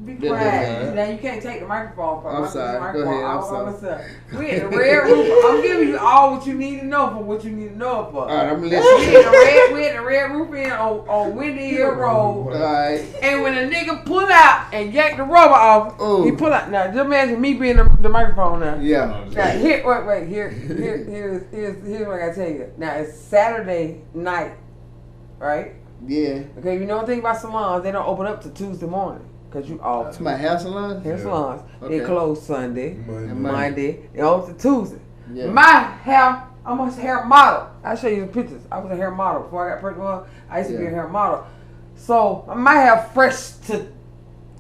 Be Yeah, quiet. yeah. Now you can't take the microphone from I'm me. sorry. Go ahead. I'm sorry. We had the red roof. I'm giving you all what you need to know for what you need to know for. All right, I'm We listening. had the red roof in on Windy Hill Road. All right. And when a nigga pull out and yank the rubber off, Ooh. he pull out. Now, just imagine me being the microphone now. Yeah. Now, here's what I gotta tell you. Now, it's Saturday night, right? Yeah. Okay, you know one thing about salons, they don't open up till Tuesday morning. Because you off. To my hair salon? Hair salons. Okay. They close Sunday, And Monday. They open till Tuesday. Yeah. My hair, I'm a hair model. I'll show you the pictures. I was a hair model. Before I got pregnant, I used to be a hair model. So, my hair fresh to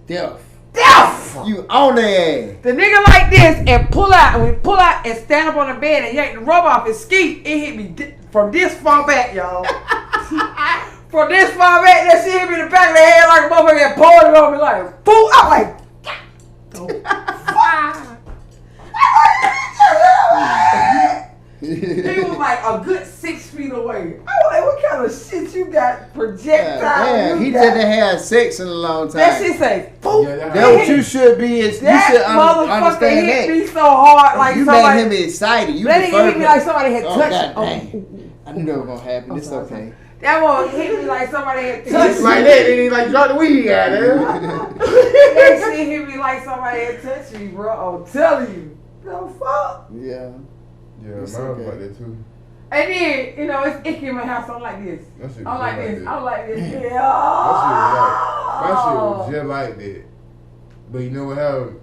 Death. death. You on that? The nigga like this and pull out, and we pull out and stand up on the bed and yank the rubber off his ski. It hit me from this far back, y'all. From this far back, that shit hit me in the back of the head like a motherfucker had poured it on me like, fool. I'm like, he was like a good 6 feet away. I was like, what kind of shit you got projectile? Damn, he didn't have sex in a long time. That shit say, fool. Yeah, That's what you should be. You should That motherfucker understand hit that. me so hard like You somebody. made him excited. You That nigga hit me like somebody had Oh, touched God him. dang. I knew that was gonna happen. It's okay. That one hit me like somebody had touched me. Like that, then he like drop the weed out there. That shit hit me like somebody had touched me, bro. I'm telling you. The fuck? Yeah. Yeah, It's mine was okay. like that too. And then, you know, it's icky in my house. I'm like this. That shit I'm was like just this. that. I'm like this. My Yeah. shit was just like that. But you know what happened?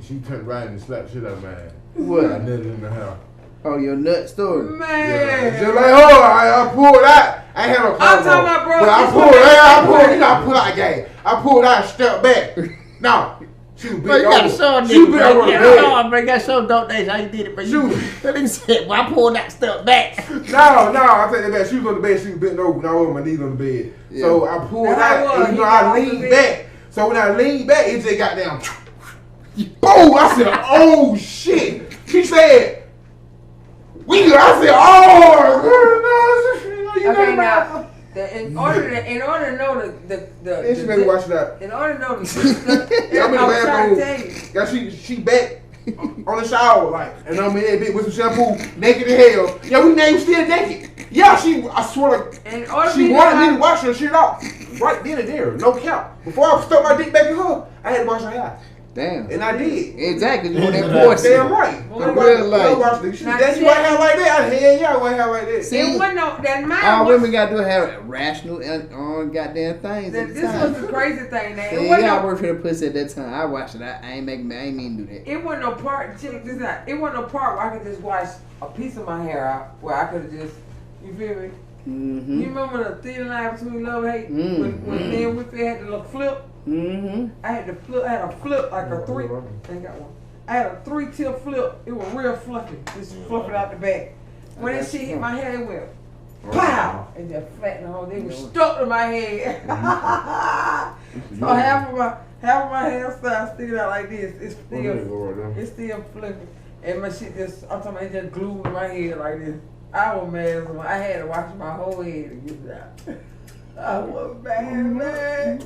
She turned right and slapped the shit out of mine. What? I nutted in the house. Oh, your nut story. Man. Just like, oh, I pulled out. I ain't had no car. I'm talking about, bro. But I pulled out. You know, I pulled out game. I pulled out and stepped back. No. She was big Bro, you gotta over. show a She was nigga, big bro. over You the gotta bed. show him, bro. You gotta show donation how you did it, bro. Shoot. That nigga said, well, I pulled that stuff back. No, I take that back. She was on the bed. She was bent over. And I was on my knees on the bed. Yeah. So I pulled That's out. how it was. And, He you know, got I off the leaned bed. back. So when I leaned back, it just got down. Boom! I said, oh shit. She said, I said, oh, girl, no. Okay, now, in order to know And she made me watch that. in order to know the distance, Yeah, I'm in the I'm trying to tell bathroom. you. Yeah, she back on the shower, like, and I'm in that bitch with some shampoo, naked as hell. Yeah, we named still naked. Yeah, I swear to In order she to wanted me to wash her shit off. Right then and there, no count. Before I stuck my dick back in her, I had to wash her hair. Damn. And I did. Exactly. You want that portion. Damn right. Well, I real life. watched it. She Now, that you white hair like that? Hell yeah, white hair like that. See? It wasn't no that mine All was. women gotta do is have rational and goddamn things at the This time. was the crazy thing. Now, it Yeah, wasn't I no. worked for the pussy at that time. I watched it. I ain't mean to do that. It wasn't no part. Check this out. It wasn't no part where I could just wash a piece of my hair out. Where I could have just. You feel me? Mm-hmm. You remember the thin line between love and hate? Mm. When then with it had the little flip. Mm-hmm. I had a flip like a three. I ain't got one. I had a 3-tip flip. It was real fluffy. Just fluffing out the back. When that shit hit my head, it went pow! And just flattened the whole thing. It was stuck to my head. So half of my hairstyle sticking out like this. It's still flipping. And my shit just, I'm talking about it just glued to my head like this. I was mad as well. I had to wash my whole head to get it out. I was mad, man.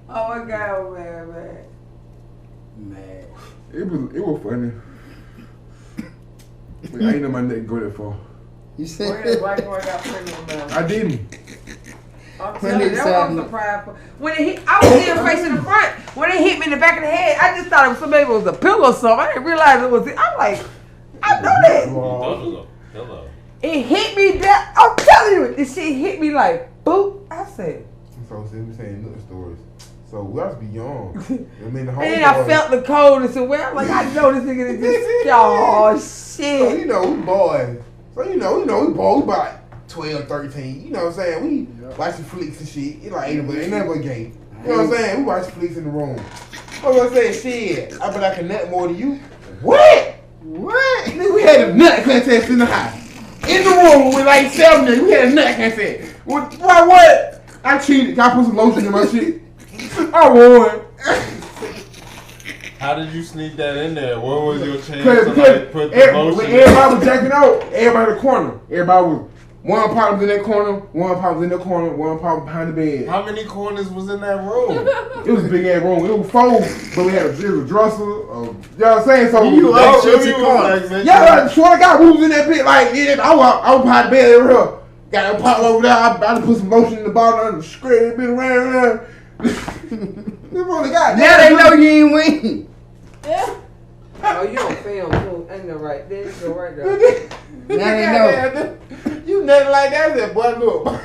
Oh my God, I was mad, man. Man. It was funny. But I ain't know my neck go that far. You Boy, said that white boy got pregnant, man. I didn't. I'm telling you, that was surprised. When it hit, I was still facing the front. When it hit me in the back of the head, I just thought it was somebody was a pillow or something. I didn't realize it was. I'm like, I know that. Hello. It hit me down. I'm telling you, this shit hit me like boop. I said. So we saying nothing stories. So we have to be young. I mean, the whole And then I felt the coldness and where I'm like, I know this nigga is just oh So shit. you know, we boys. So you know, we boys about 12, 13. You know what I'm saying? We watching flicks and shit. It like ain't nothing but gay. You know what I'm saying? We watching flicks in the room. I was gonna say shit. I bet I can nut more than you. What? Nigga, we had a nut contest in the house. In the room with like 7 niggas. We had a nut contest. What? I cheated. I put some lotion in my shit. I won. How did you sneak that in there? What was your chance Cause to like put the when motion in? everybody was jacking out, everybody in the corner. Everybody was, one part was in that corner, one part was in the corner, one part was behind the bed. How many corners was in that room? It was a big ass room. It was 4, but we had a dresser. You know what I'm saying? So You like, sure you was like, man, yeah, I swear to God, we was in that bit like, yeah, I was behind the bed over here. Got a pot over there. I just put some lotion in the bottle and scrape it around. This only got now they know you ain't win. Oh, you don't film too. Ain't no right there. You go right there. Now they know. You nothing like that, I said, boy, look.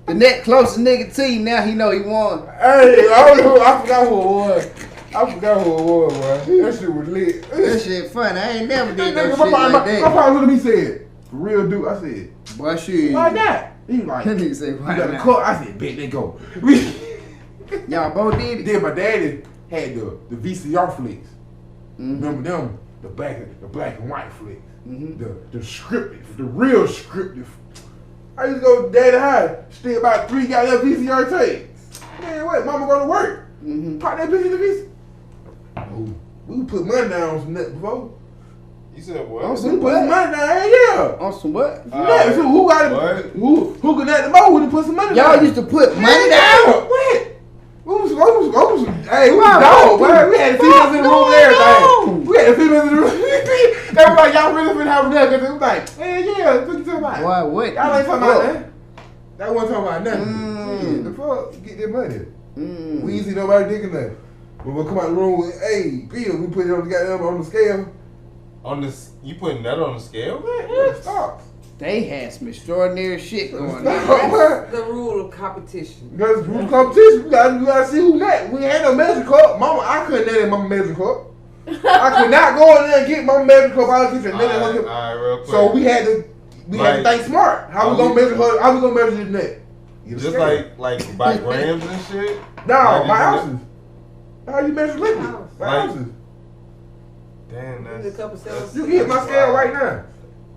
The next closest nigga to you, now he know he won. Hey, I forgot who it was, boy. That shit was lit. That shit funny. I ain't never did no Nigga, shit my like pops that. looked at me said, for real dude, I said, Boy, shit. why not? He was like, That you nigga say, why got a not? cut? I said, bet they go. Y'all both did it. Then my daddy had the VCR flicks. Mhm. Remember them? The black and white flicks. Mhm. The scripted, the real scripted. I used to go to daddy house, steal about 3 goddamn VCR tapes. Man, what? Mama go to work. Mhm. Pop that bitch in the VCR. Oh, we put money down on some nuts before. You said what? On We some put what? some money down, yeah. On some what? Yeah, so who got what? it? Who could nut the most? Who put some money down? Y'all used to put money Yeah, down? What? Hey, we was Wow, dog, what man. We had the females in the room and going everything. We had the females in the room. They were like, y'all really finna have a nut? Cause it was like, yeah, took you to the mind. Boy, what? Y'all ain't talking about that. That wasn't talking about nothing. Shit, the fuck? Get that money. We ain't see nobody digging that. When we come out the room with, hey, Peter, we put it on the goddamn on the scale. On this, you putting that on the scale? Stop. They had some extraordinary shit going on. That's the rule of competition. Because rule of competition, we gotta see who that. We ain't no measure cup. Mama, I couldn't name my measure cup. I could not go in there and get my measure cup out of the kitchen. Alright, real quick. So we had to think smart. How we gonna measure her? How we gonna measure this net? Just like by grams and shit? No, by ounces. How you measure liquid? By ounces. Damn, that's you can hit my scale right now.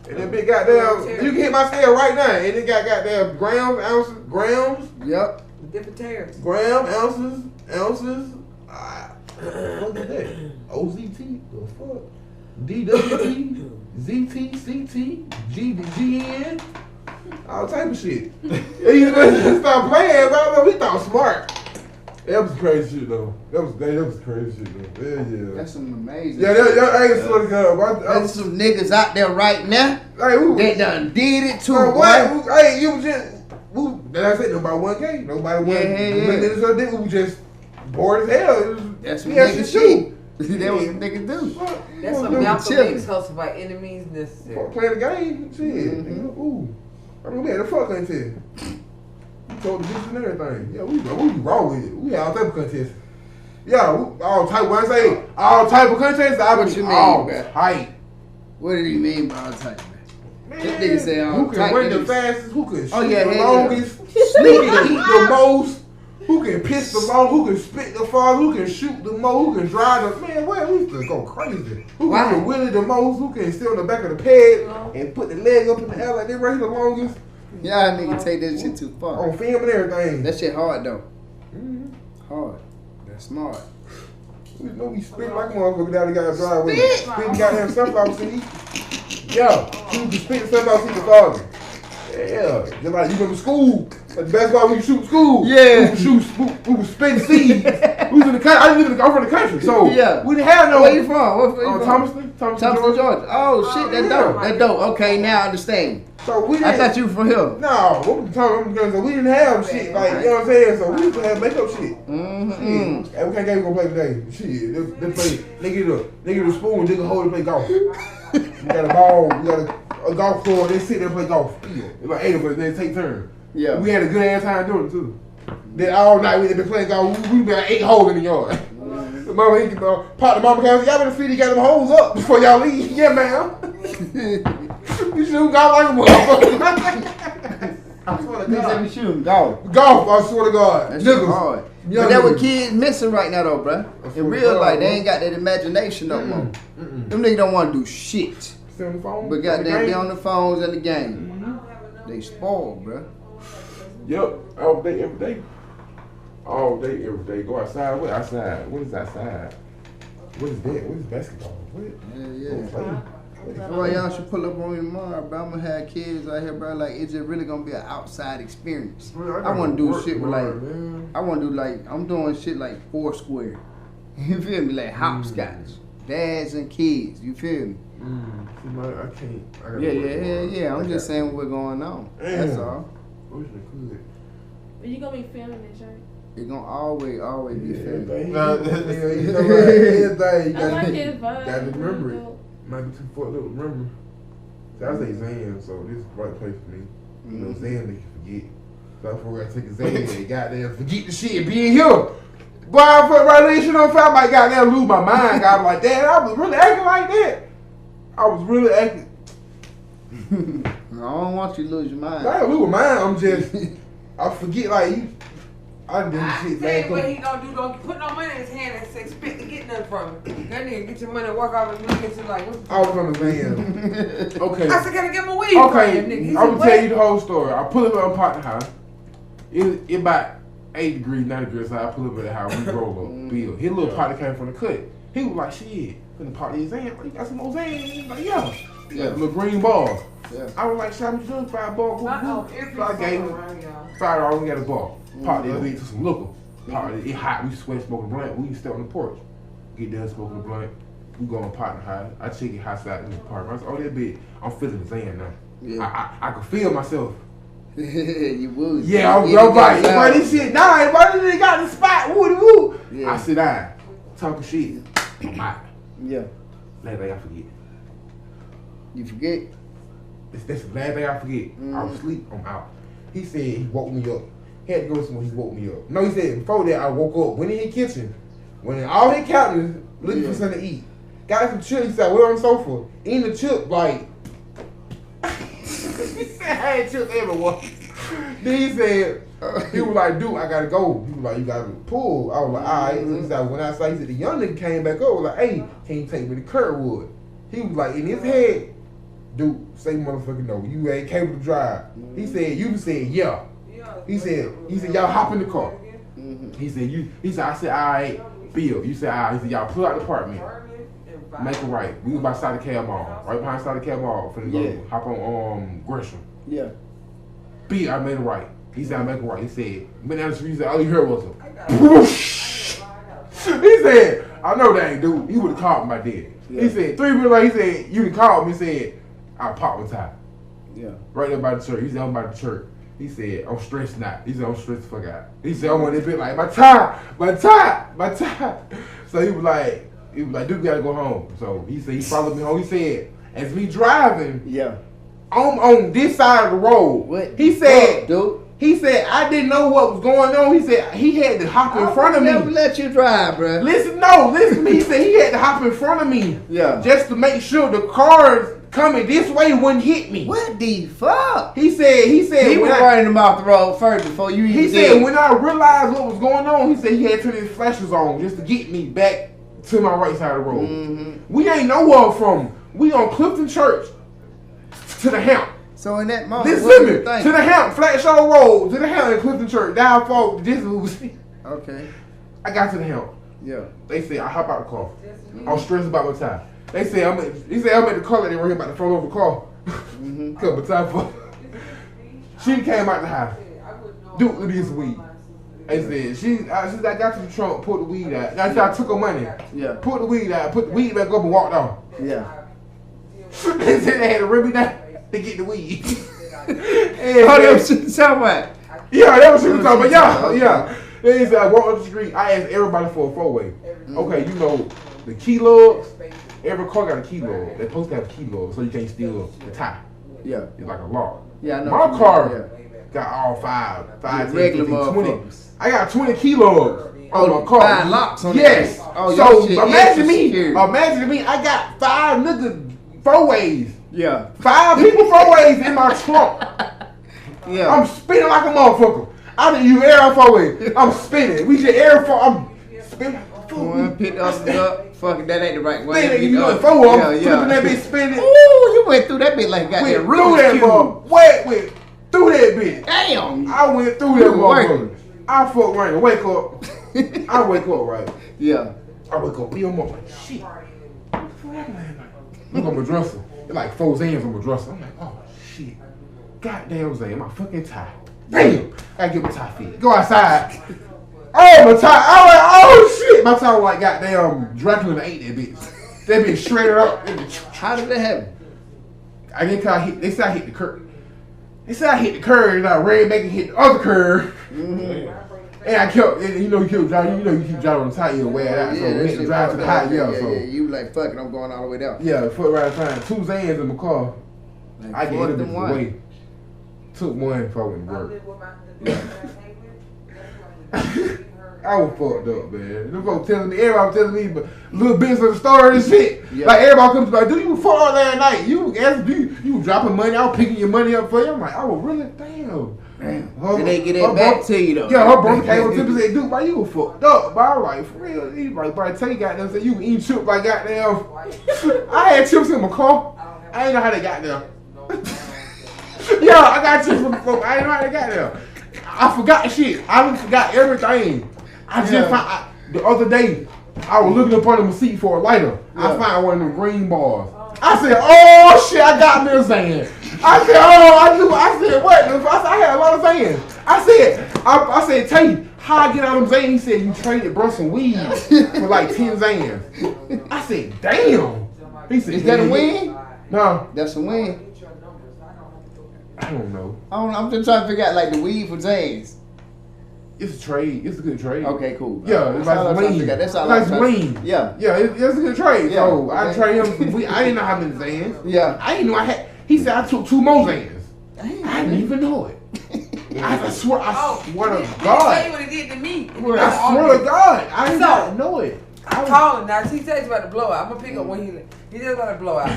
And that big goddamn, you can hit my scale right now. And it got goddamn grams, ounces, grams. Yep. Different tears. Gram, ounces. What is that? OZT? The fuck? DWT, ZT, CT, GN, all type of shit. You just stop playing, bro. We thought smart. That was crazy shit though. That was crazy shit though. Yeah. That's some amazing. Yeah, I ain't swear to God. There's some niggas out there right now. They done did it too. Hey, you was just. That's it. Nobody 1K. Nobody won. Yeah. We was just bored as hell. That's some niggas shit. That was some niggas do. That's some Malcolm X hustle by enemies necessary. Playing the game, shit. Ooh, I mean, we had a fuck contest. We told the bitches and everything. Yeah, we wrong with it. We had all type of contests. Yeah, all type. When I say all type of contests, I what you mean, all type. What do you mean by all type? Man, that nigga say all who type. Who can run the fastest? Who can shoot the longest? Who can eat the most? Who can piss the most? Who can spit the farthest? Who can shoot the most? Who can drive the man? What? We used to go crazy. Who can wheelie the most? Who can sit on the back of the ped and put the leg up in the air like they race the longest? Yeah, nigga take that shit too far. On film and everything. That shit hard though. Hard. That's smart. We know we spit like motherfucker down the goddamn driveway. Spit goddamn sunflower seed. Yeah, you can spit the sunflower seed the father. Yeah, just like you go to school. That's the best part we can shoot school. Yeah. We was spitting seeds. We was in the country. I'm from the country, so yeah. We didn't have no. Where you from? Where you from? Thomaston, Georgia. Oh shit, that dope. That dope. Okay, now I understand. So we didn't. I thought you were from here. No, so we didn't have shit like you know what I'm saying. So we used to have makeup shit. Mm-hmm. Shit. What kind of game we gonna play today? Shit, they play. They get a spoon. They can hold and play golf. We got a ball. We got a golf floor. They sit there and play golf. It's like 8 of us. They take turns. Yeah. We had a good ass time doing it too. Then all night we been playing golf. We been like 8 holes in the yard. The mama, the mama came. Y'all better see you got them holes up before y'all leave. Yeah, ma'am. You shoot golf like a motherfucker. I swear to God. You shooting golf. Golf, I swear to God. That shit hard. But that's what kids missing right now though, bro. In real life, they ain't got that imagination no more. Them niggas don't want to do shit. On the phone, but goddamn, they on the phones and the game. They spoiled, bro. Yep, all day, every day. All day, every day. Go outside. What outside? What is outside? What is that? What is basketball? What? Yeah. That's why y'all should pull up on me tomorrow, bro. I'm gonna have kids out here, bro. Like, it's just really gonna be an outside experience. I wanna do shit with I wanna do I'm doing shit like Foursquare. You feel me? Like hopscotch. Dads and kids. You feel me? I can't. Yeah. I'm just saying what's going on. That's all. I wish I could. But you gonna be filming this, right? It's gonna always be filmed. Everything. You gotta remember it. Might be too far to remember. So I say Zan, so this is the right place for me. You know, Zan they can forget. So I forgot to take a Zan and goddamn forget the shit being here. Boy, I put right there shit on fire, I might goddamn lose my mind. I was like, damn, I was really acting like that. I was really acting. I don't want you to lose your mind. I don't lose my mind. I'm just, I forget like you. I did shit last what he gonna do? Don't put no money in his hand and expect to get nothing from it. That nigga get your money and walk off and look at you like, what's the I was on the van. Okay. I said, can I get my weed? Okay, nigga? I'm gonna tell you the whole story. I pull up at partner house. It about 8 degrees, 9 degrees. So I pull up at the house. We roll up. Bill. His little partner came from the cut. He was like, shit, finna party his hand. Like, you got some more Zan? He was like, yeah. Little green ball. Yeah. I was like, shot me doing $5. So I gave him $5. We got a ball. Party that to some liquor. Party, it hot. We sweat smoking blunt. We stay on the porch. Get done smoking the blunt. We go on partner high. I check it high side in the apartment. I said, oh, that bitch, I'm feeling the Zan now. Yeah. I can feel myself. You would. Yeah, I'm right. But this shit, nah, everybody they got the spot. Woo. Yeah. I sit down, talking shit. I'm out. Yeah. Last thing I forget. You forget? That's the last thing I forget. I was asleep. I'm out. He said he woke me up. He had to go somewhere. He woke me up. No, he said before that I woke up. Went in his kitchen. Went in all his counters looking for something to eat. Got some chips. He said, "We're on the sofa." Eating the chip like. He said, "I had chips everywhere." Then he said, he was like, "Dude, I gotta go." He was like, "You gotta pull." I was like, "All right." He said, "When I said," he said, the young nigga came back over like, "Hey, can you take me to Kurtwood?" He was like, in his head, "Dude, say motherfucking no. You ain't capable to drive." He said, "You said yeah." He said, "Y'all hop in the car." He said, "I said, all right, Bill." You said, all right. He said, "Y'all pull out the apartment. Make a right." We was by Side of Cab Mall. Right behind Side of Cab Mall. Finna go hop on Gresham. Yeah. Bill, I made a right. He said, "I make a right." He said, went down the street. He said, all you heard was a he said, "I know that ain't dude. He would have called my dad." Yeah. He said, 3 minutes later, he said, "You done called me." He said, "I popped my tie." Yeah. Right there by the church. He said, "I'm by the church." He said, "I'm stressed now." He said, "I'm stressed the fuck out." He said, "I want this bit like, my tie. So he was like, "Dude, we gotta go home." So he said, he followed me home. He said, as me driving, on this side of the road, what? He said, dude. He said, I didn't know what was going on. He said, he had to hop in front of me. Never let you drive, bro. Listen to me. He said he had to hop in front of me. Yeah. Just to make sure the cars coming this way wouldn't hit me. What the fuck? He said he was running them off the road first before you even He said when I realized what was going on, he said he had to turn his flashes on just to get me back to my right side of the road. We ain't nowhere from. We on Clifton Church to the Hamp. So in that moment, listen to the Hamp, Flat Show Road, to the Hamp in Clifton Church, down for this was. Okay. I got to the Hamp. Yeah. They said I hop out the car. I was stressed about my time. They said I'm at the car like they were here about to fall over the car. Couple times for. She came out the house. Dude, look at this weed. They said I got to the trunk, pulled the weed out. That's how I took her money. Yeah. Put the weed out, put the weed back up and walked off. Yeah. They said they had to rip me down to get the weed. That was shit talking about. Yeah, that was shit talking about. Yeah. They said I walked up the street. I asked everybody for a 4-way. Okay, you know the key logs. Every car got a key log. They're supposed to have a key log so you can't steal the tie. Yeah. It's like a log. Yeah, I know. My car got all 5, 10, 15, 20. I got 20 key logs on my car. 5 locks on yes. Oh, so imagine me. I got 5 niggas 4-ways. Yeah. 5 people 4-ways in my trunk. Yeah. I'm spinning like a motherfucker. I didn't use air 4-way. I'm spinning. We just air 4. I'm spinning. One pick up. Fuck it, that ain't the right way. You know, I'm flipping that bitch, spinning. Ooh, you went through that bitch like you got that through that motherfucker. Went through that bitch. Damn. I went through that motherfucker. I fuck right and wake up. I wake up right. Yeah. I wake up. I'm up like shit. Look on my dresser. It's like 4 Zans on my dresser. I'm like, oh shit. Goddamn Zan, my fucking tie. Damn. I gotta get my tie fit. Go outside. Oh, my tie. I was like, oh shit. My tie was like goddamn Dracula ate that bitch. That bitch shredded up. How did that happen? I didn't call hit. They said I hit the curve. They said I hit the curve and I ran back and hit the other curve. And I kept, you keep driving. You keep driving on the tire, you'll wear it out. So we had to drive to the high, so you like, fuck it, I'm going all the way down. Yeah, foot right time. 2 Zans in my car. Like I gave them away. Took one before I went to work. I was fucked up, man. Them folks everybody was telling me, but little bits of the story and shit. Yeah. Like everybody comes to me, dude, you fucked up last night. You dropping money, I was picking your money up for you. I'm like, I was really damn. Did they get it back to you though? Yeah, her brother came up to me and said, dude, why you was fucked up? But I was like, for real, he probably tell you goddamn, said you can eat chips like goddamn. I had chips in my car. I ain't know how they got there. Yeah, I got chips from the folk. I ain't know how they got there. I forgot shit. I forgot everything. I just found the other day I was looking up under my seat for a lighter. I found one of them green bars. I said, oh shit, I got me a Zan. I said, oh, I knew. I said, what? I had a lot of Zans. I said, Tate, how I get out of them Zans? He said, you traded bro some weed for like 10 Zans. I said, damn. He said, is that a win? No. That's a win. I don't know. I'm just trying to figure out like the weed for James. It's a trade. It's a good trade. Okay, cool. Yeah, it's like lean. That's all It's lean. Yeah. Yeah, it's a good trade. Yeah, So I okay. trade him some weed. I didn't know how many Zans. Yeah. I didn't know I had. He said I took 2 more Zans. Dang. I didn't even know it. I swear to Tell you God. what he did to me. I swear to God. I did not know it. I called him. Now, he tells you about the blowout. I'm going to pick up when he does about the blowout.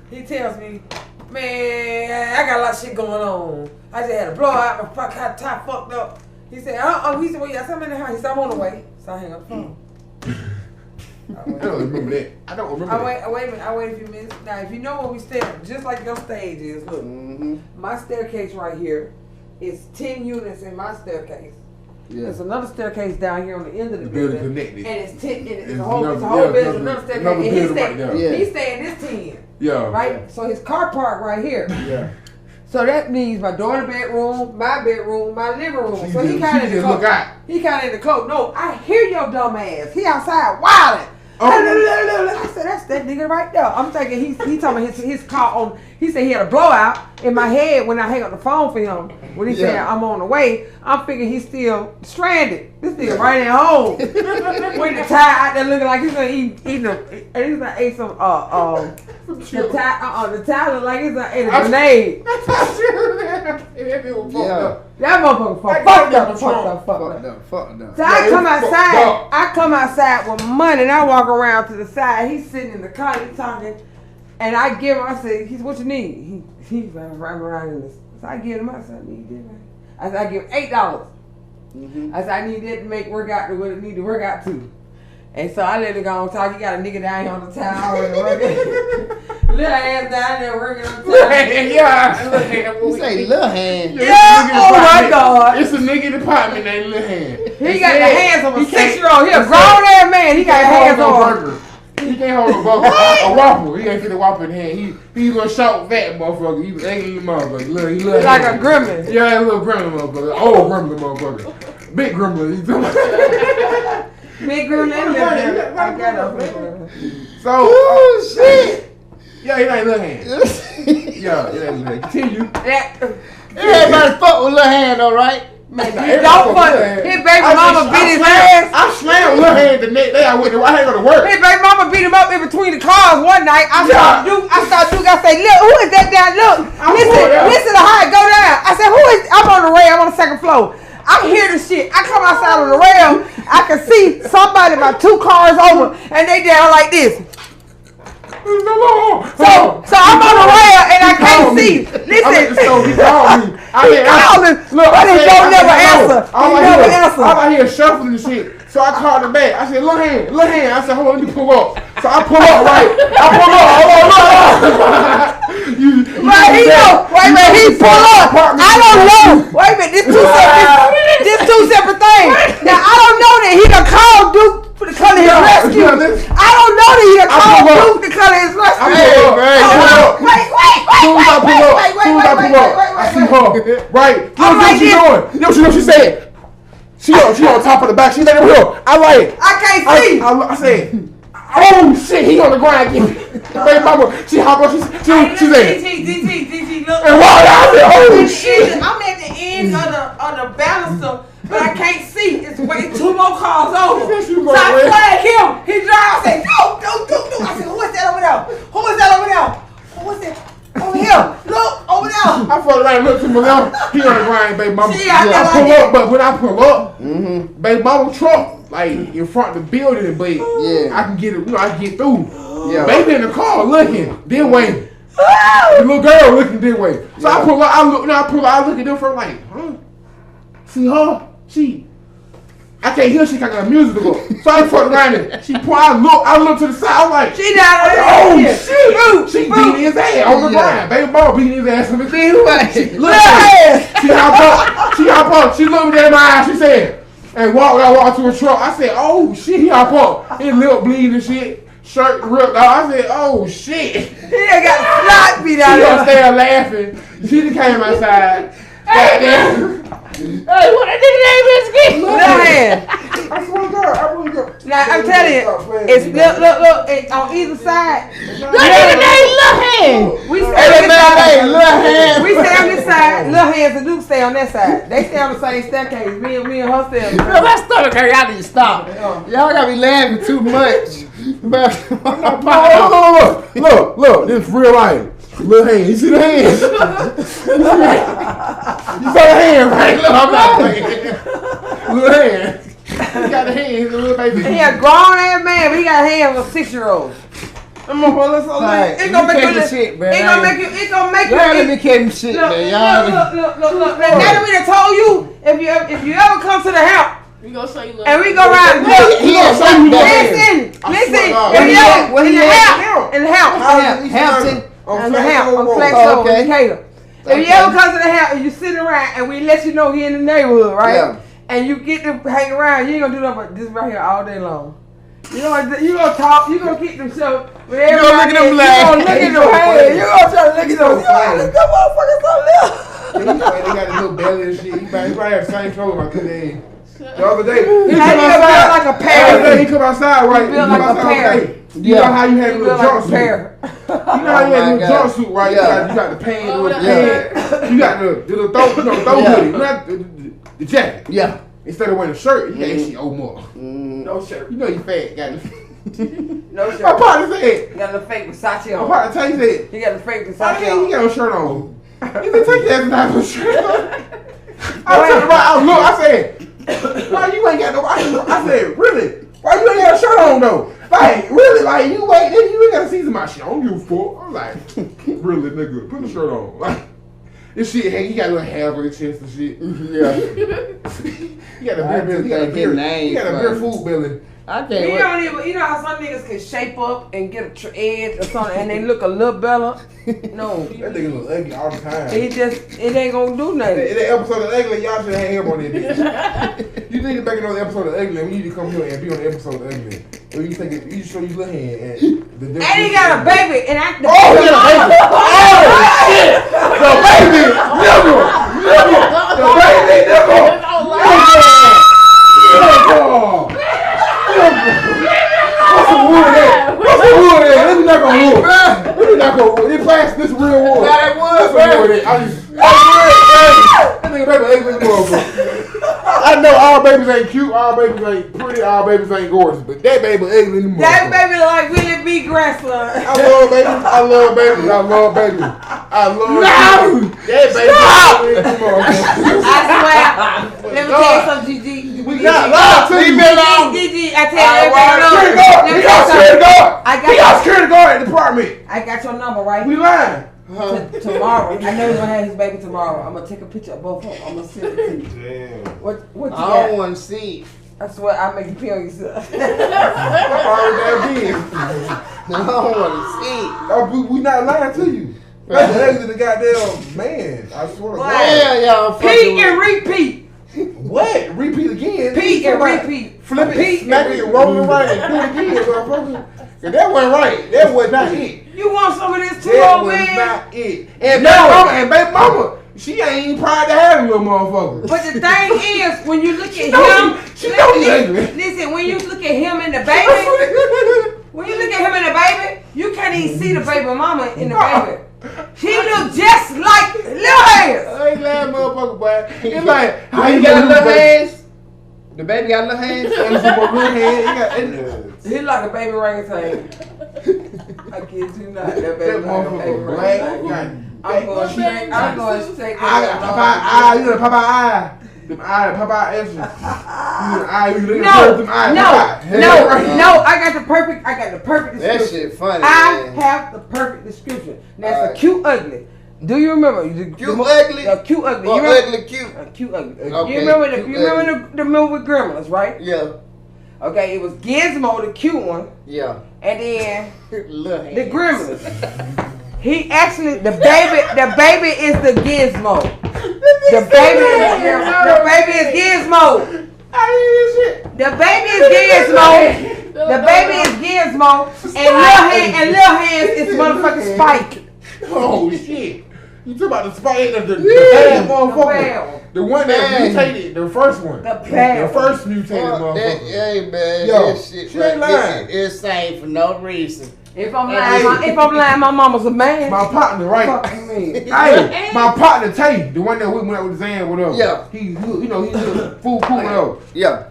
He tells me, man, I got a lot of shit going on. I just had a blowout. My tie fucked up. He said, he said, well, yeah, I'm in the house. He said, I'm on the way. So I hang up the phone. I don't remember that. I don't remember that. I wait a few minutes. Now, if you know where we stand, just like your stage is, look, my staircase right here is 10 units in my staircase. Yeah. There's another staircase down here on the end of the building. Connected. And it's 10, and it's a whole building, another staircase. And he's right staying this 10. Yeah. Right? Yeah. So his car parked right here. Yeah. So that means my daughter's bedroom, my bedroom, my living room. So he kind of in the look cloak. out. He kind of in the cloak. No, I hear your dumb ass. He outside wilding. Oh. I said, that's that nigga right there. I'm thinking he talking about his car on. He said he had a blowout in my head when I hang up the phone for him. When he said I'm on the way, I'm thinking he's still stranded. This nigga right at home with the tie out there looking like he's gonna eat and he's gonna eat some the tie look like he's gonna eat a grenade. That motherfucker fucked up. So I come outside with money and I walk around to the side. He's sitting in the car, he's talking, and I give him, I said, what you need? He's right around in this. So I give him, I said, I need this. I said, I give $8. I said, I need that to make work out to what it need to work out to. And so I let it go on talk. He got a nigga down here on the tower and working. Little ass down there working on the tower. Yeah, You say little hand. Yeah, oh my God. It's a nigga in the apartment named Lil Hand. He got the hands of a 6-year-old. He a grown ass man. He got hands on. He can't hold a burger. A Whopper. He ain't fit a Whopper in the hand. He a little short, fat motherfucker. He ain't even motherfucker. He like a gremlin. Yeah, a little gremlin motherfucker. Old gremlin motherfucker. Big gremlin. Big gremlin. I got him. So, shit. Yeah, it ain't Lil Hand. Yeah, it ain't Lil Hand. Continue. Everybody fuck with Lil Hand, though, right? Man, he don't fuck. His baby mama beat his ass. I slammed Lil Hand the next day I had to work. His baby mama beat him up in between the cars one night. I saw Duke. I say, look, who is that down? Look, listen to how it go down. I said, who is? I'm on the rail. I'm on the second floor. I hear the shit. I come outside on the rail. I can see somebody about 2 cars over, and they down like this. So I'm on the rail and I can't see. Listen, he called me. But he don't never answer. All I hear is shuffling and shit. So I called him back. I said, Lil Hand. I said, hold on, let me pull up. So I pull up, right? He pull up. I don't know. Wait a minute, this two separate things. Now I don't know that he done called Duke for the color his rescue. I don't know that he done called Duke to color his rescue. Wait. I see her. Right. Look what she doing. You know what she said? She on top of the back. She let him go. I can't see. I said, oh shit, he on the ground again. Baby mama, she hopped up. She said, DT, look. And I said, oh shit. I'm at the end of the balancer, but I can't see. It's way 2 more cars over. So I flag him. He drives. I said, go. I said, who is that over there? Who is that? Over here. Look, over there. I fucked around and looked to my left. He on the ground, baby mama. I pull up, but when I pull up, baby mama truck, like in front of the building, but I can get it, I can get through. Yeah. Baby in the car looking this way. The little girl looking this way. So I pull up, I look at them for like, see her? I can't hear she got music to go. So I fucked around and I look to the side, I'm like, she down there. Oh shit! She beating his ass on the ground. Baby mama beating his ass on the ground. She hop up. She looked me in my eyes, she said, and I walked to a truck. I said, oh shit, he hop up. His lip bleeding and shit. Shirt ripped out. I said, oh shit. He ain't got snot beat out of him. She there laughing. She just came outside. Hey, what a nigga name is again? Lil Hand. I swear to God, I really go. Now Now I'm telling you, it's look on either side. Look at that little hand. We stay Hey, on this side. little hand. We stay on this side. Little hands and Luke stay on that side. They stay on the same staircase. Me and her stay on the Bro, that stomach hurt. Y'all need to stop. Y'all gotta be laughing too much. Look, this is real life. Little hand, you see the hands? You saw the hand, right? Look, I'm not playing. Little hand. He got the hands, the little baby. He a grown ass man, but he got hands of a 6-year-old. It's gonna make you shit, man. It's gonna make you. Y'all let me catch shit, man. Look. Now that we done told you, if you ever come to the house. We gonna show you little. And we go around. Listen. In the house. Hampton. On Flagstone, Decatur. If you ever come to the house and you sitting around and we let you know he in the neighborhood, right? Yeah. And you get to hang around, you ain't gonna do nothing but this right here all day long. You gonna talk, you gonna keep them show. You gonna look at them like. You gonna look at them hands. You gonna try to look at them. This motherfucker so little. They got a little belly and shit. He probably have the same clothes like today. The other day, he come outside like a pear. The other day, he come outside, right? He built like a pear. You know how you had a little jumpsuit. Like you know how you had a little jumpsuit, right? You got the pants with the pants. You got the throw hoodie, not the jacket. Yeah. Instead of wearing a shirt, you got that shit old more. No shirt. You know you fat, got it. No shirt. My partner said. You got the fake Versace on. My partner tell you said. He got the fake Versace on. He got no shirt on. He said, take that knife and shirt on. I turned around, look, I said, why you ain't got no, I said, really? Why you ain't got a shirt on though? Like, really? Like, you ain't got to season my shit. I don't give a fuck. I'm like, really, nigga, put the shirt on. Like, this shit, hey, he got a little hair on his chest and shit. Yeah. He got a beer belly. He got a beer food belly. I can't wait. You know how some niggas can shape up and get a edge or something and they look a little better? No. That nigga look ugly all the time. It ain't gonna do nothing. In the episode of Ugly, y'all should have him on that bitch. You need to make another episode of Ugly and we need to come here and be on the episode of Ugly. So you think you show you little hand and he got a baby and I he got a baby. Oh shit! The baby nigga! The baby nigga! What's some wood at? What's some wood at? Let me knock on wood. This plastic, this real wood. That wood, man. That nigga baby ugly motherfucker. I know all babies ain't cute, all babies ain't pretty, all babies ain't gorgeous, but that baby ugly in the That baby like Willie B. Grassler. I love babies. I love babies. I love babies. I love babies. That baby ugly in the I swear. Let me tell you something, GG. We got love to you. GG, I tell you We got security guard. I got security guard at the department. I got your number, right? We lying. Tomorrow, I know he's gonna have his baby tomorrow. I'm gonna take a picture of both of them. I'm gonna send it to you. Damn. What you got? I don't want to see it. I swear I'll make you pee on yourself. I already I don't want to see it. Oh, we not lying to you. That's the goddamn man. I swear to God. Yeah, y'all. Pee and repeat. What? Repeat again? Pee and repeat. Flip it, smack it, roll it right, and do it again, motherfucker. Cause that wasn't right. That was not it. You want some of this too, That old was man? not it. And baby mama, she ain't even proud to have a little motherfucker. But the thing is, when you look at him, listen, when you look at him and the baby, you can't even see the baby mama in the baby. He look just like little hands. I ain't lying, motherfucker, boy. It's like, how you got little hands? The baby got little hands? He like a baby orangutan. I kid you not. That baby like a baby orangutan. I'm going straight. I'm going straight. You got Popeye eye. Them eyes, Popeye answers. No. I got the perfect description. That shit funny. I have the perfect description. That's a cute ugly. Do you remember Cute ugly? Cute ugly. Or You remember? ugly cute? Cute ugly. Okay, You remember the movie with Gremlins, right? Yeah. Okay, it was Gizmo, the cute one, Yeah. and then Little hands. the Gremlins. He actually the baby is the Gizmo. The baby is Gizmo. The baby is Gizmo. The baby is Gizmo, and Lil Hands is motherfucking Spike. Oh shit. You talk about the spider, the Yeah. bad motherfucker. bad. The one that Man. mutated, the first one. The bad The first mutated motherfucker. Hey man, Yo, this shit she ain't lying. it's same for no reason. If I'm lying, my mama's a man. My partner, right? Fuck you mean? Hey, my partner Tay, the one that we went out with Zan, whatever. Yeah. He fool, whatever. Yeah.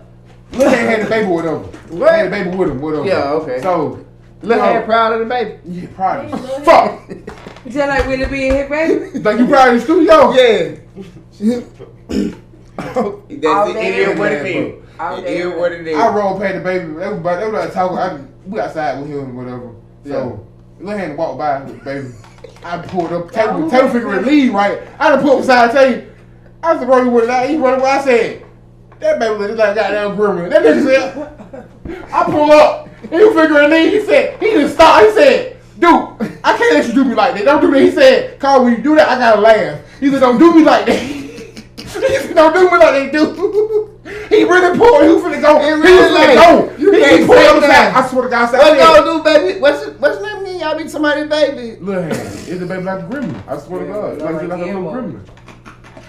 Lil Hand had the baby, whatever. What? Had the baby with him, whatever. Yeah, okay. So, Lil Hand proud of the baby. yeah, proud of Hey, him. Lil Fuck. You tell like Willie being here, baby? Like you proud of the studio? Yeah. All It day, is what it every is. All It day, is what it is. I rolled past the baby. They was like talking. We outside with him and whatever. So, Lil Hand walked by with the baby. I pulled up. Taylor figured to leave, right? I done pulled beside Taylor. I said, bro, you went out. He running away. I said, that baby look like goddamn gremlin. That nigga said, I pull up. He was figuring to leave. He said, he just stopped. He said, dude, I can't let you do me like that. Don't do that. He said, Carl, when you do that, I gotta laugh. He said, don't do me like that. He said, don't do me like that, dude. He really pulled. He was finna go. He He was really finna like, go. you He can't pulled say up that. I swear to God, I said, What y'all do, baby? What's the name again? Y'all be somebody's baby. Lil Hand, it's a baby like a gremlin. I swear to God. It's like a little gremlin.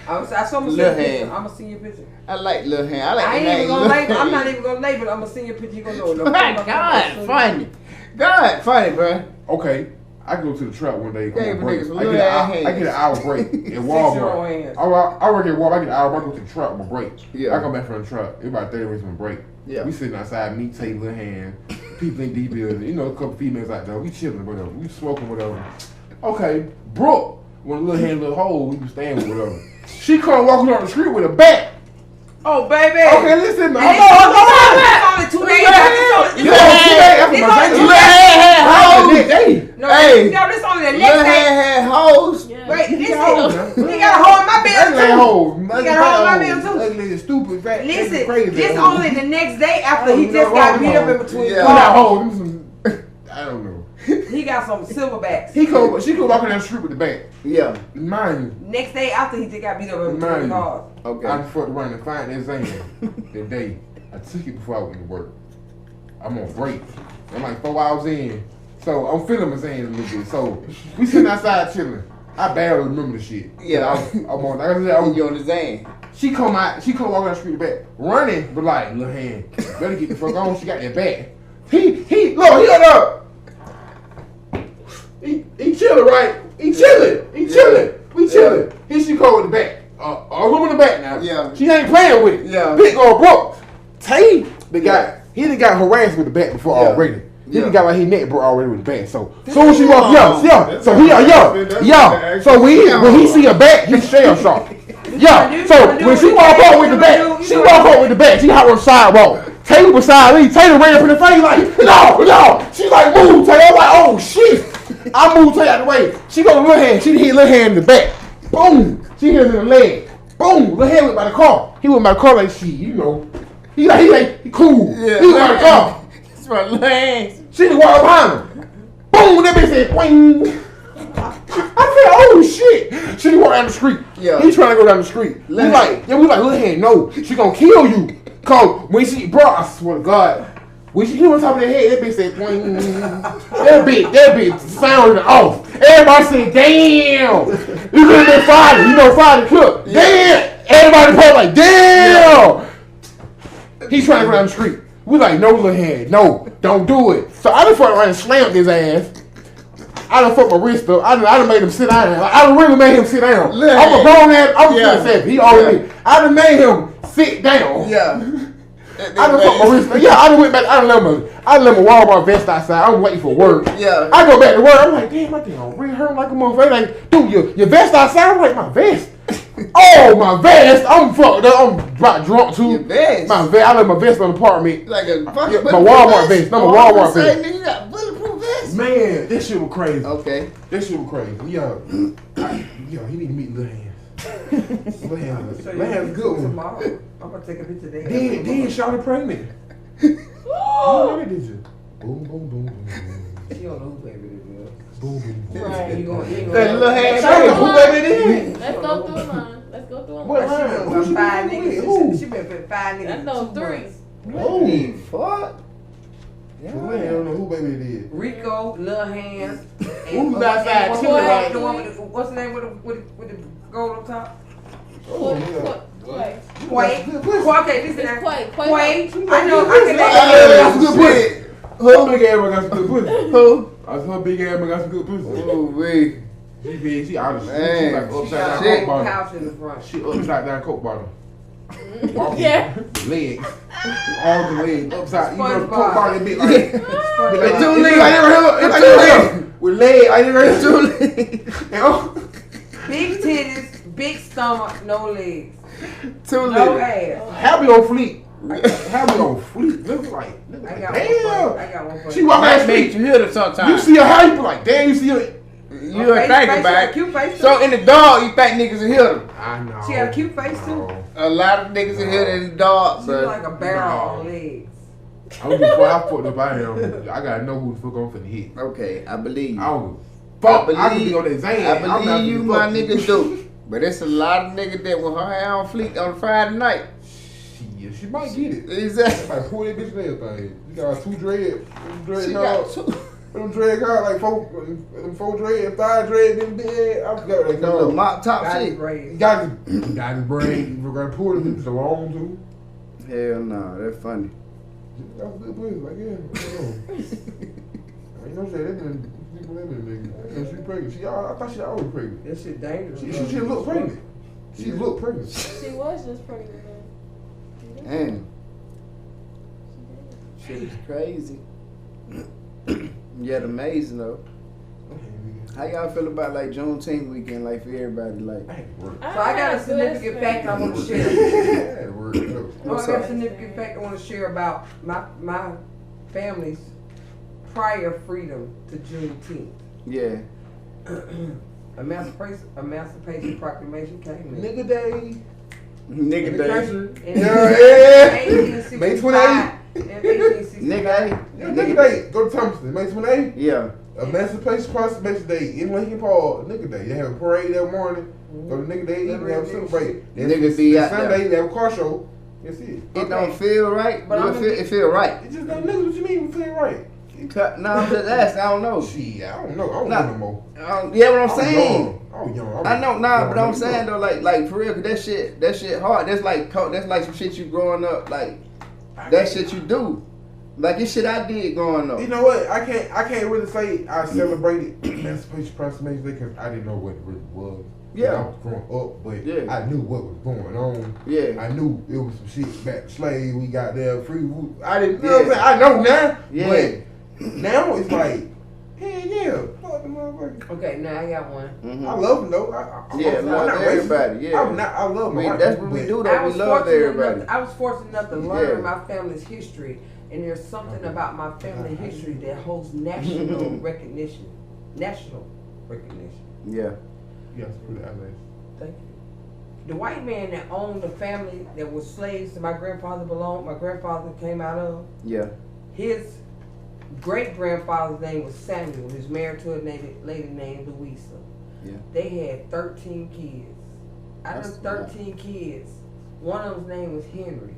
I saw my Lil' picture. Hand. I'm gonna see your picture. I like Lil Hand. I like I the ain't name even gonna Lil label. I'm Hand. not even gonna label it. I'm gonna see your picture. You gonna know. Oh my God, funny. God, funny, bro. Okay, I go to the trap one day. Yeah, on but break. niggas I with get little I get an hour break at 6-year-old Walmart. hands. I work at Walmart. I get an hour break. I go to the trap on break. Yeah. I come back from the trap. It's about 30 minutes on break. Yeah. We sitting outside, me, Taylor, Hand, people in D building. You know, a couple females out there. We chilling, whatever. We smoking, whatever. Okay, Brooke, when Lil Hand, little hole, we was staying with, whatever. She come walking on the street with a bat. Oh, baby. Okay, listen, man. Hey, hold on. It's only 2 days. You know, she ain't after my It's birthday. only- Lil Hand had hoes. Next day. No, Hey. no, this only the Lil next day. Hand had hoes. Yeah. Wait, this He got hoes, is. man. He got a hole in my Ugly bed too. hoes. You got a hole in my bed too. Ugly, stupid, fat, Listen, crazy. this hoes. only the next day after Oh, he you just know got what? beat up in between Yeah. He got cars. hoes. Them some, I don't know. He got some silverbacks. She could walk down the street with the bat. Yeah. Mind Next day after he just got beat up in between Man. cars. you, Okay. I fucked around and find that Zan that day. I took it before I went to work. I'm on break. I'm like 4 hours in. So I'm feeling my Zan a little bit. So we sitting outside chilling. I barely remember the shit. Yeah. I'm on, like I said, You on the Zane. she come walking down the street back, running, but like, Lil Hand, better get the fuck on. She got that bat. He got up. He chilling, right? He chilling. We chilling. Here she come with the bat. Aluminum bat now. Yeah. She ain't playing with it. Yeah. Big old broke. Tay, he done got harassed with the bat before Yeah. already. He Yeah. done got like his neck broke already with the bat. So soon as she walk, Damn. yeah. So So when he see a bat, he shell shocked. Yeah. So when she walk up with the bat, she hop on the sidewalk. Taylor beside me. Taylor ran up in the face like, no. She like, move, Taylor. I'm like, oh shit. I moved Taylor out the way. She go to Lil Hand. She hit Lil Hand in the back. Boom. She hit him in the leg. Boom. Lil Hand went by the car. He went by the car like, shit, you know. He cool. Yeah. He went by the car. It's my Lil Hand. She just walked behind him. Boom. That bitch said, boing. I said, oh shit. She walked down the street. Yeah. He trying to go down the street. We like, Lil Hand, no. She gonna kill you. Cause when I swear to God, when she hit on top of their head, that bitch said, boing. That bitch sounded off. Everybody said, damn. You could have been Friday. You know Friday cook. Damn. Everybody post like, damn. He's trying to go down the street. We like, no, Lil Hand, no, don't do it. So I done fucked around and slammed his ass. I done fucked my wrist up. I done made him sit down. Like, I done really made him sit down. Lil I'm a grown ass. I'm Yeah. 27. He already. Yeah. I done made him sit down. Yeah. I done fucked my wrist up. Yeah, I done went back. I done left my Walmart vest outside. I'm waiting for work. Yeah. I go back to work. I'm like, damn, my damn really hurt like a motherfucker. Like, dude, your vest outside? I'm like, my vest. Oh, my vest. I'm fucked up. I'm about drunk too. Your vest? My vest. I left my vest on the apartment. Like a fucking Yeah, my bulletproof Walmart vest? vest. No, my Oh, Walmart I'm saying, vest. nigga, you got bulletproof vest? Man, this shit was crazy. Okay. This shit was crazy. Yo, he need to meet Lil Hand. Lil Hand's a good one. Tomorrow. I'm gonna take a picture there. Then Shawty pregnant. Oh, did you? Boom, boom, boom, boom, She don't know who baby this is. boom, boom, boom. Right. You gonna That Lil Hand Shawty, baby. who baby it is? Let's go through mine. Let's go through What them. line? Who she Five been with? niggas. Who? She been with 5 niggas. I know in 2 3. months. Holy fuck. Lil Hand, I don't know who baby it is. Rico, Lil Hands, Who's outside chilling right the one with the what's the name with the gold on top? Oh, yeah. Quay. Okay, listen now. Quay. I know. I can That's name some good pussy. Her big ass got some good pussy. Who? I said her big ass got some good pussy. Ooh, wee. She big. She out of shit. Man. She like She upside got down a coke whole bottle. pouch in the front. She upside down coke bottle. Walking. Yeah. Legs. All the legs. Upside. You know, SpongeBob. coke bottle be like. It's two legs. I never heard. It's I two never legs. heard. With legs. I never heard. Two legs. And oh. Big titties, big stomach, no legs, Two no legs. ass. Have me on fleek. Have me on fleek. Look like I got damn. one. I got one for She you. walk That ass makes feet. you hit her sometimes. You see her how you be like, damn, you see her. You would think about Cute it. face. So in the dog, you think niggas will hit them. I know. She got a cute face too. A lot of niggas will hit in the dog, She's but like a barrel on legs. I don't give a fuck how fucked up I am. I gotta know who the fuck I'm finna hit. okay, I believe I you. don't give a fuck. I can be on that Zan. I believe you, my nigga, do. But it's a lot of niggas that with her hair on fleek on Friday night. She might get it. Exactly. Like pull that bitch in everything. You got two dread She got cards. two. Them dread cards like four dread, five dread, them big. I forgot what they The little called. mop top Got his shit. You braids. got his brain. We're gonna pull them. It's a long too. Hell no, that's funny. That was a good pussy. Like yeah. I know shit. That didn't. Nigga. She pregnant. I thought she always pregnant. That shit dangerous. She looked pregnant. She looked pregnant. She was just pregnant. Damn. Shit is crazy. Yet amazing though. How y'all feel about like Juneteenth weekend, like for everybody, like? I had to work. So I got a significant fact I want to I share. had to work. I got a significant fact I want to share about my family's prior freedom to Juneteenth. Yeah. Emancipation Proclamation came in. Nigga day. Nigga day. In Yeah. 1865. May 28th. In 1865. Nigga Nigga day. Go to Thompson. May 28th. Yeah. Emancipation Proclamation Day in Lincoln Park. Nigga day. They have a parade that morning. Go to nigga day. They have a celebrate. Niggas be out there. Sunday they have a car show. That's it. It don't feel right, But but it feel right. It just don't niggas. What you mean? We feel right? No, I'm just asking. I don't know. Shit, I don't know. I don't Nah. know no more. Yeah, what I'm I was saying. young. I was young. I know, nah, young but I'm nigga. saying though, like for real, 'cause that shit hard. That's like some shit you growing up, like that shit you do. Like this shit I did growing up. You know what? I can't really say I celebrated Emancipation Proclamation Day because I didn't know what it really was. Yeah. I was growing up, but Yeah. I knew what was going on. Yeah. I knew it was some shit back to slave. We got there free. I didn't. You know what I'm saying? I know now. Yeah. But now it's like, yeah. Fuck the motherfucker. Okay, now I got one. Mhm. I love them though. Yeah, I'm love not everybody, racist. yeah. I love them. That's what we do though. We love everybody. I was fortunate enough to learn Yeah. my family's history, and there's something about my family history that holds national recognition. National recognition. Yeah. Yes, pretty honest. Thank you. The white man that owned the family that was slaves to my grandfather came out of, Yeah. his great grandfather's name was Samuel. He was married to a lady named Louisa. Yeah. They had 13 kids. Out That's of 13 kids, one of them's name was Henry.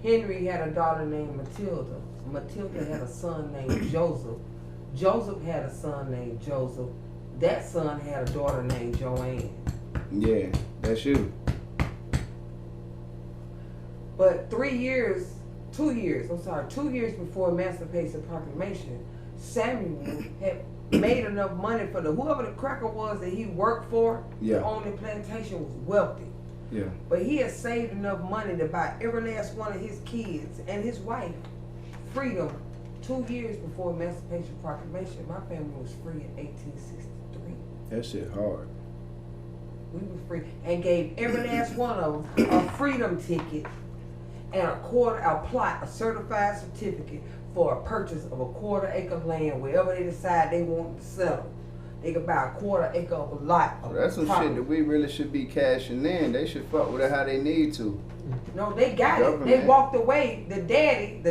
Henry had a daughter named Matilda. Matilda had a son named Joseph. Joseph had a son named Joseph. That son had a daughter named Joanne. Yeah. That's you. But 2 years before Emancipation Proclamation, Samuel had made enough money for whoever the cracker was that he worked for Yeah. to own the plantation was wealthy. Yeah. But he had saved enough money to buy every last one of his kids and his wife freedom 2 years before Emancipation Proclamation. My family was free in 1863. That shit hard. We were free and gave every last one of them a freedom ticket and a certified certificate for a purchase of a quarter-acre land wherever they decide they wanted to settle. They could buy a quarter-acre of a lot. So that's some shit that we really should be cashing in. They should fuck with it how they need to. No, they got it. They walked away. The daddy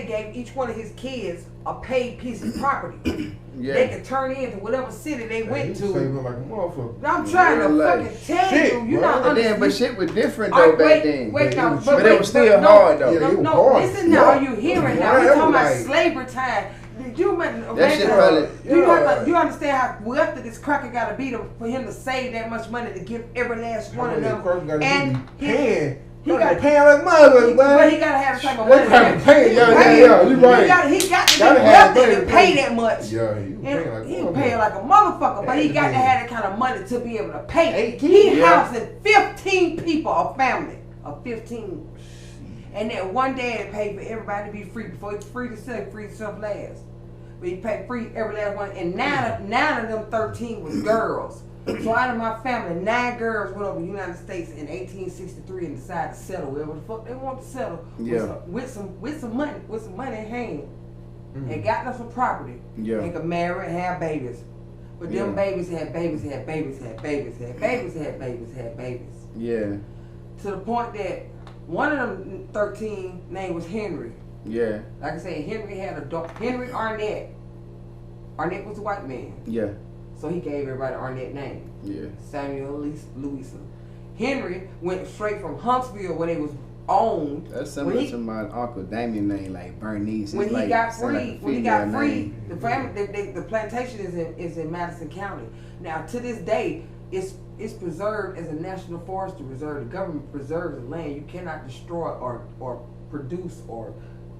gave each one of his kids a paid piece of property. Yeah. They could turn into whatever city they went to. Saving like a motherfucker. I'm trying to fucking tell Shit, you. You're bro. not But then, but understanding. shit was different though back then. Wait, no, But it was still hard though. Yeah, it was No, hard. listen now. Are you hearing now? We're Yeah, talking about like- slavery time. you imagine, That shit probably. you understand how wealthy this cracker gotta be for him to save that much money to give every last one of them. And he got paying like mother, but he gotta have the type of money. Yeah, you right. He got to be wealthy to pay that much. Yeah, he paying like a motherfucker, but he got to have that kind of money to be able to pay. He housing 15 people, a family of 15. And then one day it paid for everybody to be free. Before it's free to sell, free to self last. But he paid free every last one. And nine of them 13 was girls. So out of my family, 9 girls went over to the United States in 1863 and decided to settle wherever the fuck they want to settle. Yeah. With some money in hand. And got them some property. Yeah. And could marry and have babies. But them babies had babies. Yeah. To the point that one of them 13 name was Henry. Yeah. Like I said, Henry had a dog. Henry Arnett. Arnett was a white man. Yeah. So he gave everybody Arnett name. Yeah. Samuel Louisa. Henry went straight from Huntsville where they was owned. That's similar to my uncle Damien name, like Bernice. When he got free, name. the family, the plantation is in Madison County. Now to this day, it's preserved as a national forestry reserve. The government preserves the land. You cannot destroy or produce or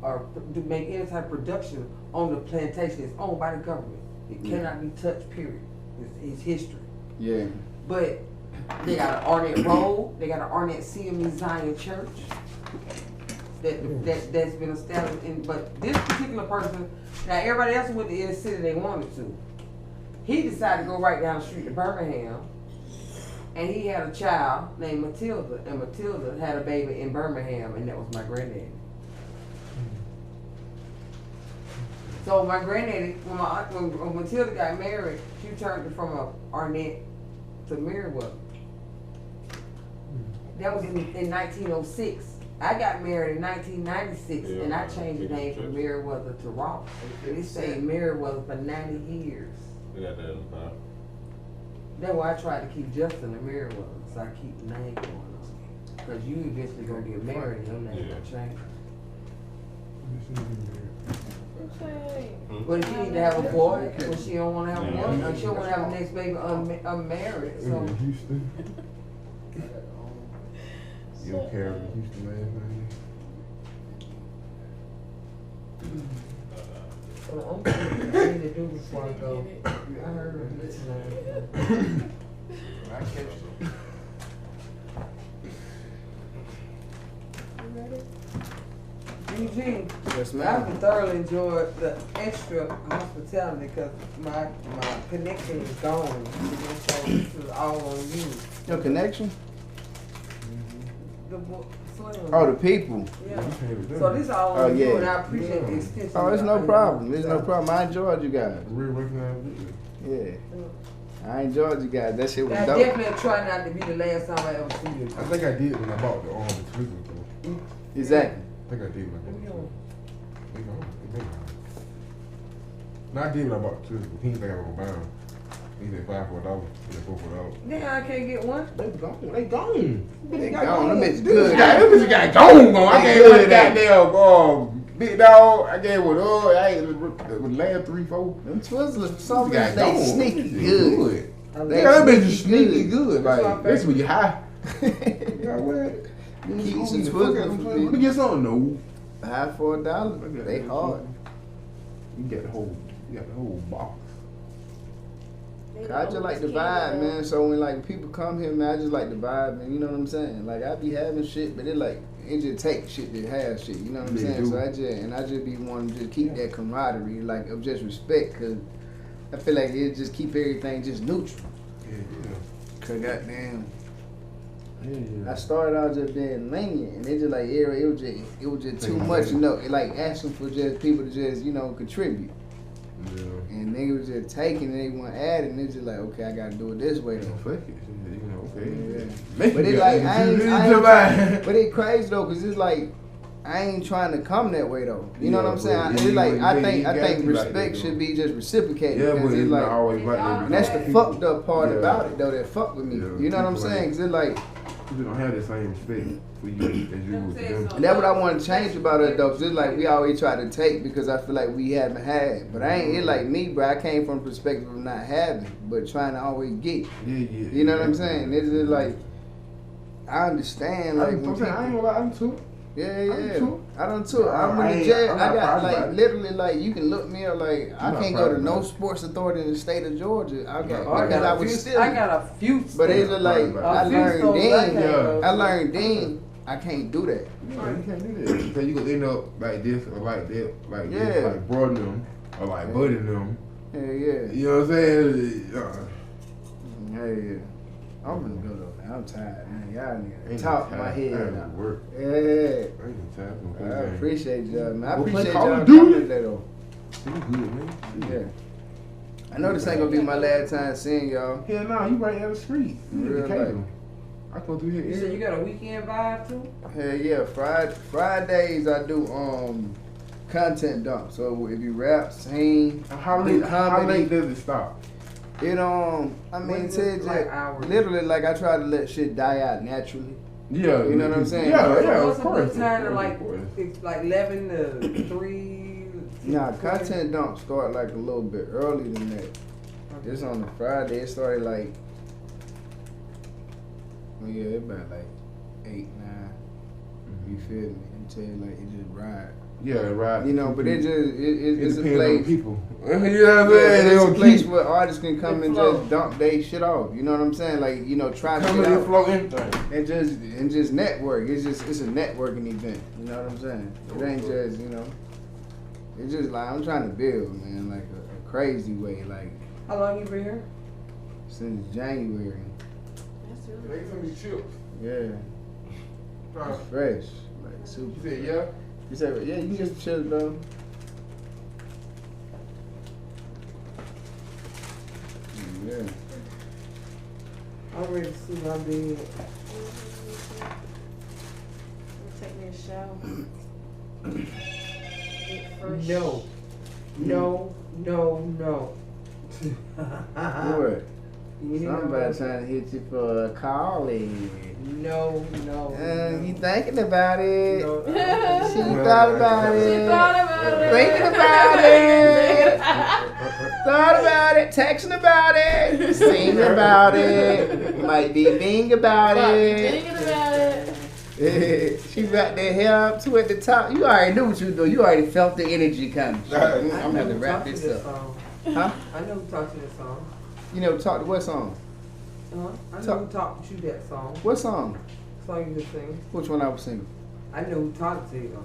to make any type of production on the plantation. It's owned by the government. It cannot be touched. Period. It's history. Yeah. But they got an Arnett Road. They got an Arnett CME Zion Church that's been established. But this particular person, now everybody else went to any city they wanted to. He decided to go right down the street to Birmingham, and he had a child named Matilda, and Matilda had a baby in Birmingham, and that was my granddaddy. So my granddaddy, when Matilda got married, she turned it from a Arnett to Meriwether. That was in 1906. I got married in 1996, and I changed the name from Meriwether to Ross. It stayed Meriwether for 90 years. We got that in the file. That's why I tried to keep Justin and Meriwether, so I keep the name going on. Because you eventually gonna get married, and your name gonna change. But if she need to have a boy, well, she don't want to have a boy, she don't want to have a next baby unmarried. So. Houston. You don't care about Houston last name? Well, I'm going to do before I go. I heard of this name. I catch it. Eugene, Yes, I ma'am. thoroughly enjoyed the extra hospitality because my connection is gone. So this is all on you. Your connection? Slim. Oh, the people. Yeah. So this is all on you, and I appreciate the extension. Oh, it's no problem. It's no problem. I enjoyed you guys. Real recognized. Yeah. I enjoyed you guys. That shit was I dope. definitely try not to be the last time I ever see you. I think I did when I bought the Twizzler. Exactly. I think I did when I bought it. No, I did when I bought the Twizzler. He didn't think I was gonna buy them. He said $5 for $1. He said $4 for $1. Yeah, I can't get one. They gone. They gone. They gone. Them bitches good. Them bitches got gone. I gave one goddamn big dog. I gave one I ate with last 3, 4. Them Twizzlers, some of got them, they gone. sneaky good. They got them bitches sneaky good. That's Like, my this when you high. Yeah, what? Keep some Let Twizzlers. me get something. No. High for $1. They hard. You got the whole box. I just like the vibe, man. So when like people come here, man, I just like the vibe, and you know what I'm saying. Like I be having shit, but it just takes shit to have shit. You know what I'm saying? So I just be wanting to just keep that camaraderie, like of just respect, cause I feel like it just keep everything just neutral. Yeah. Cause goddamn, Yeah. I started out just being lenient, and it just like it was just too much, you know. It like asking for just people to just contribute. Yeah. And they was just taking and they want to add it, and it's just like, okay, I gotta do it this way though. Fuck it. Okay. Yeah. But it like I ain't but it crazy though, cause it's like I ain't trying to come that way though. You know what I'm saying? It's like I think respect should be just reciprocated. Yeah, but it's like not always like that. and that's the fucked up part about it though that fuck with me. Yeah, You know what I'm people saying? Cause it's like people don't have the same respect for you as you would for them. And that's what I want to change about it though. Just like we always try to take because I feel like we haven't had. But I ain't it like me, bro. I came from the perspective of not having, but trying to always get. Yeah. You know what I'm saying? It's just like I understand like when people, I ain't gonna lie, I'm too. Yeah. I don't too. No, I'm I in the ain't- jail. I'm I not got proud like about it. literally like you can look me up like I not can't proud go to no about it. sports authority in the state of Georgia. I got Oh, because I was still. I got a few. But it's just like A I few learned stores I then. can't go I to. learned then I can't do that. Yeah, you can't do that. Because you gonna end up like this or like that, like Yeah. this, like broaden them or like budding them. Yeah. You know what I'm saying? Yeah. I'm gonna go though. I'm tired, man. Y'all Ain't need to talk no my time. head I out. ain't work. Yeah. I ain't got time for I no game. appreciate y'all, man. I We'll play appreciate Call y'all of Duty. coming today though. You good, man. Yeah. I know this ain't gonna be my last time seeing y'all. Hell no, you right down the street. You Real in Decatur. I come through here. You said you got a weekend vibe too? Hell yeah. Fridays I do content dump. So if you rap, sing, How do late? How comedy. late does it stop? It I What mean, is to it, like, just hours? literally like I try to let shit die out naturally. Yeah, You know what I'm saying? Yeah, So of what's a course. good time to of like, course. it's like 11 to 3? Nah, content dump start like a little bit earlier than that. It's on the Friday. It started like, yeah, it about like 8, 9. You feel me? Until like it just ride. Yeah, right. You know, but it just it's a depends on place. people. You know what I'm saying? They It's a don't place keep where artists can come It and flow. just dump their shit off. You know what I'm saying? Like, you know, try coming shit and out flow anything. and just network. It's a networking event. You know what I'm saying? It ain't just, you know. It's just like I'm trying to build, man, like a crazy way, like How long you been here? since January. That's really Make some of these chips. Yeah, it's fresh, like super. You said yeah? You said, yeah, you can get some chips, bro. Yeah. I'm ready to see my bed. take me a shower. Get fresh. No. What? You know Somebody trying to hit you for a calling. No. You thinking about it? No. She thought about it. She thought about it. Thinking about it. Thought about it. Texting about it. Sing about it. Might be being about Thinking it. about it. She got that hair up to at the top. You already knew what you were doing. You already felt the energy coming. I'm gonna have to wrap this up. Huh? I know who talked to that song. You never talked to what song? I know who talked to that song. What song? Song you just sing. Which one I was singing? I know who taught it to you.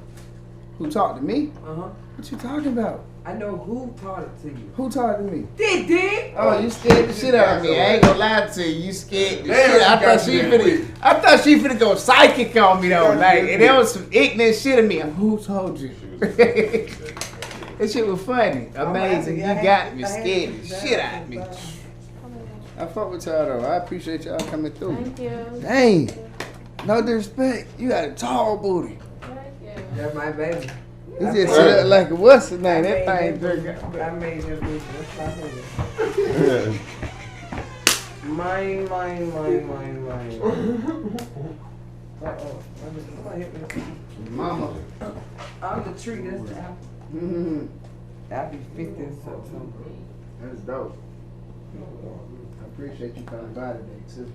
Who talked to me? Uh-huh. What you talking about? I know who taught it to you. Who talked to me? Did? Oh, you scared the shit out of me. I ain't gonna lie to you. You scared the Damn, shit. I you got thought she me that finna. I thought she finna go psychic on me though. Like, and there was some ignorant shit in me. Who told you? That shit was funny, amazing. You got me, scared the shit out of me. I fuck with y'all though. I appreciate y'all coming through. Thank you. Dang, no disrespect. You got a tall booty. Thank you. That's my baby. You just sit up like what's the name? That thing I drink. made that bitch. That's my baby. Mine. Uh-oh. Somebody hit me. Mama. I'm the tree. That's the apple. Mhm. I'll be 50 in September. That's dope. I appreciate you coming by today too.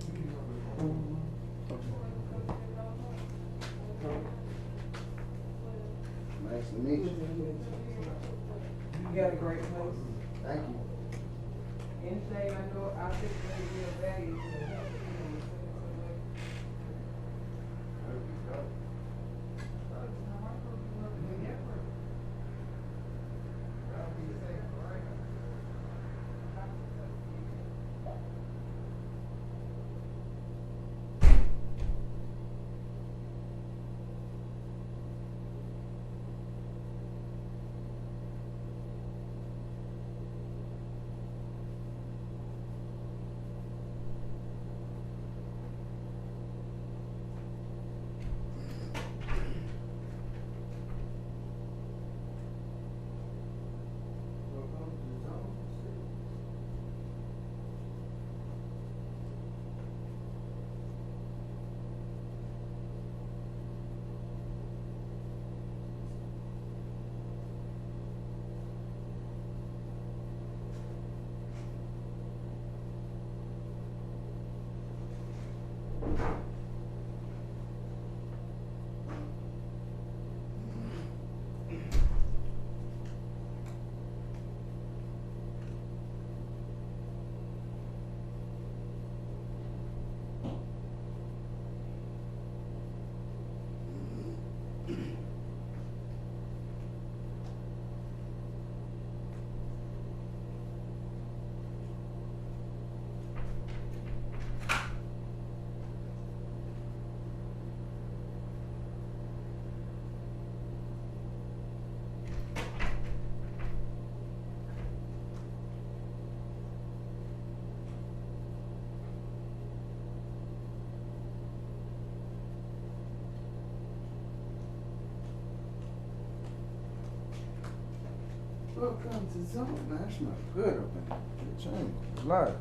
Nice to meet you. You got a great place. Thank you. Anything I know, I think may be of value to the health community. Welcome to Zone. Man, that smells good up in the chamber. Live.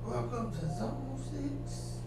Welcome to Zone 6.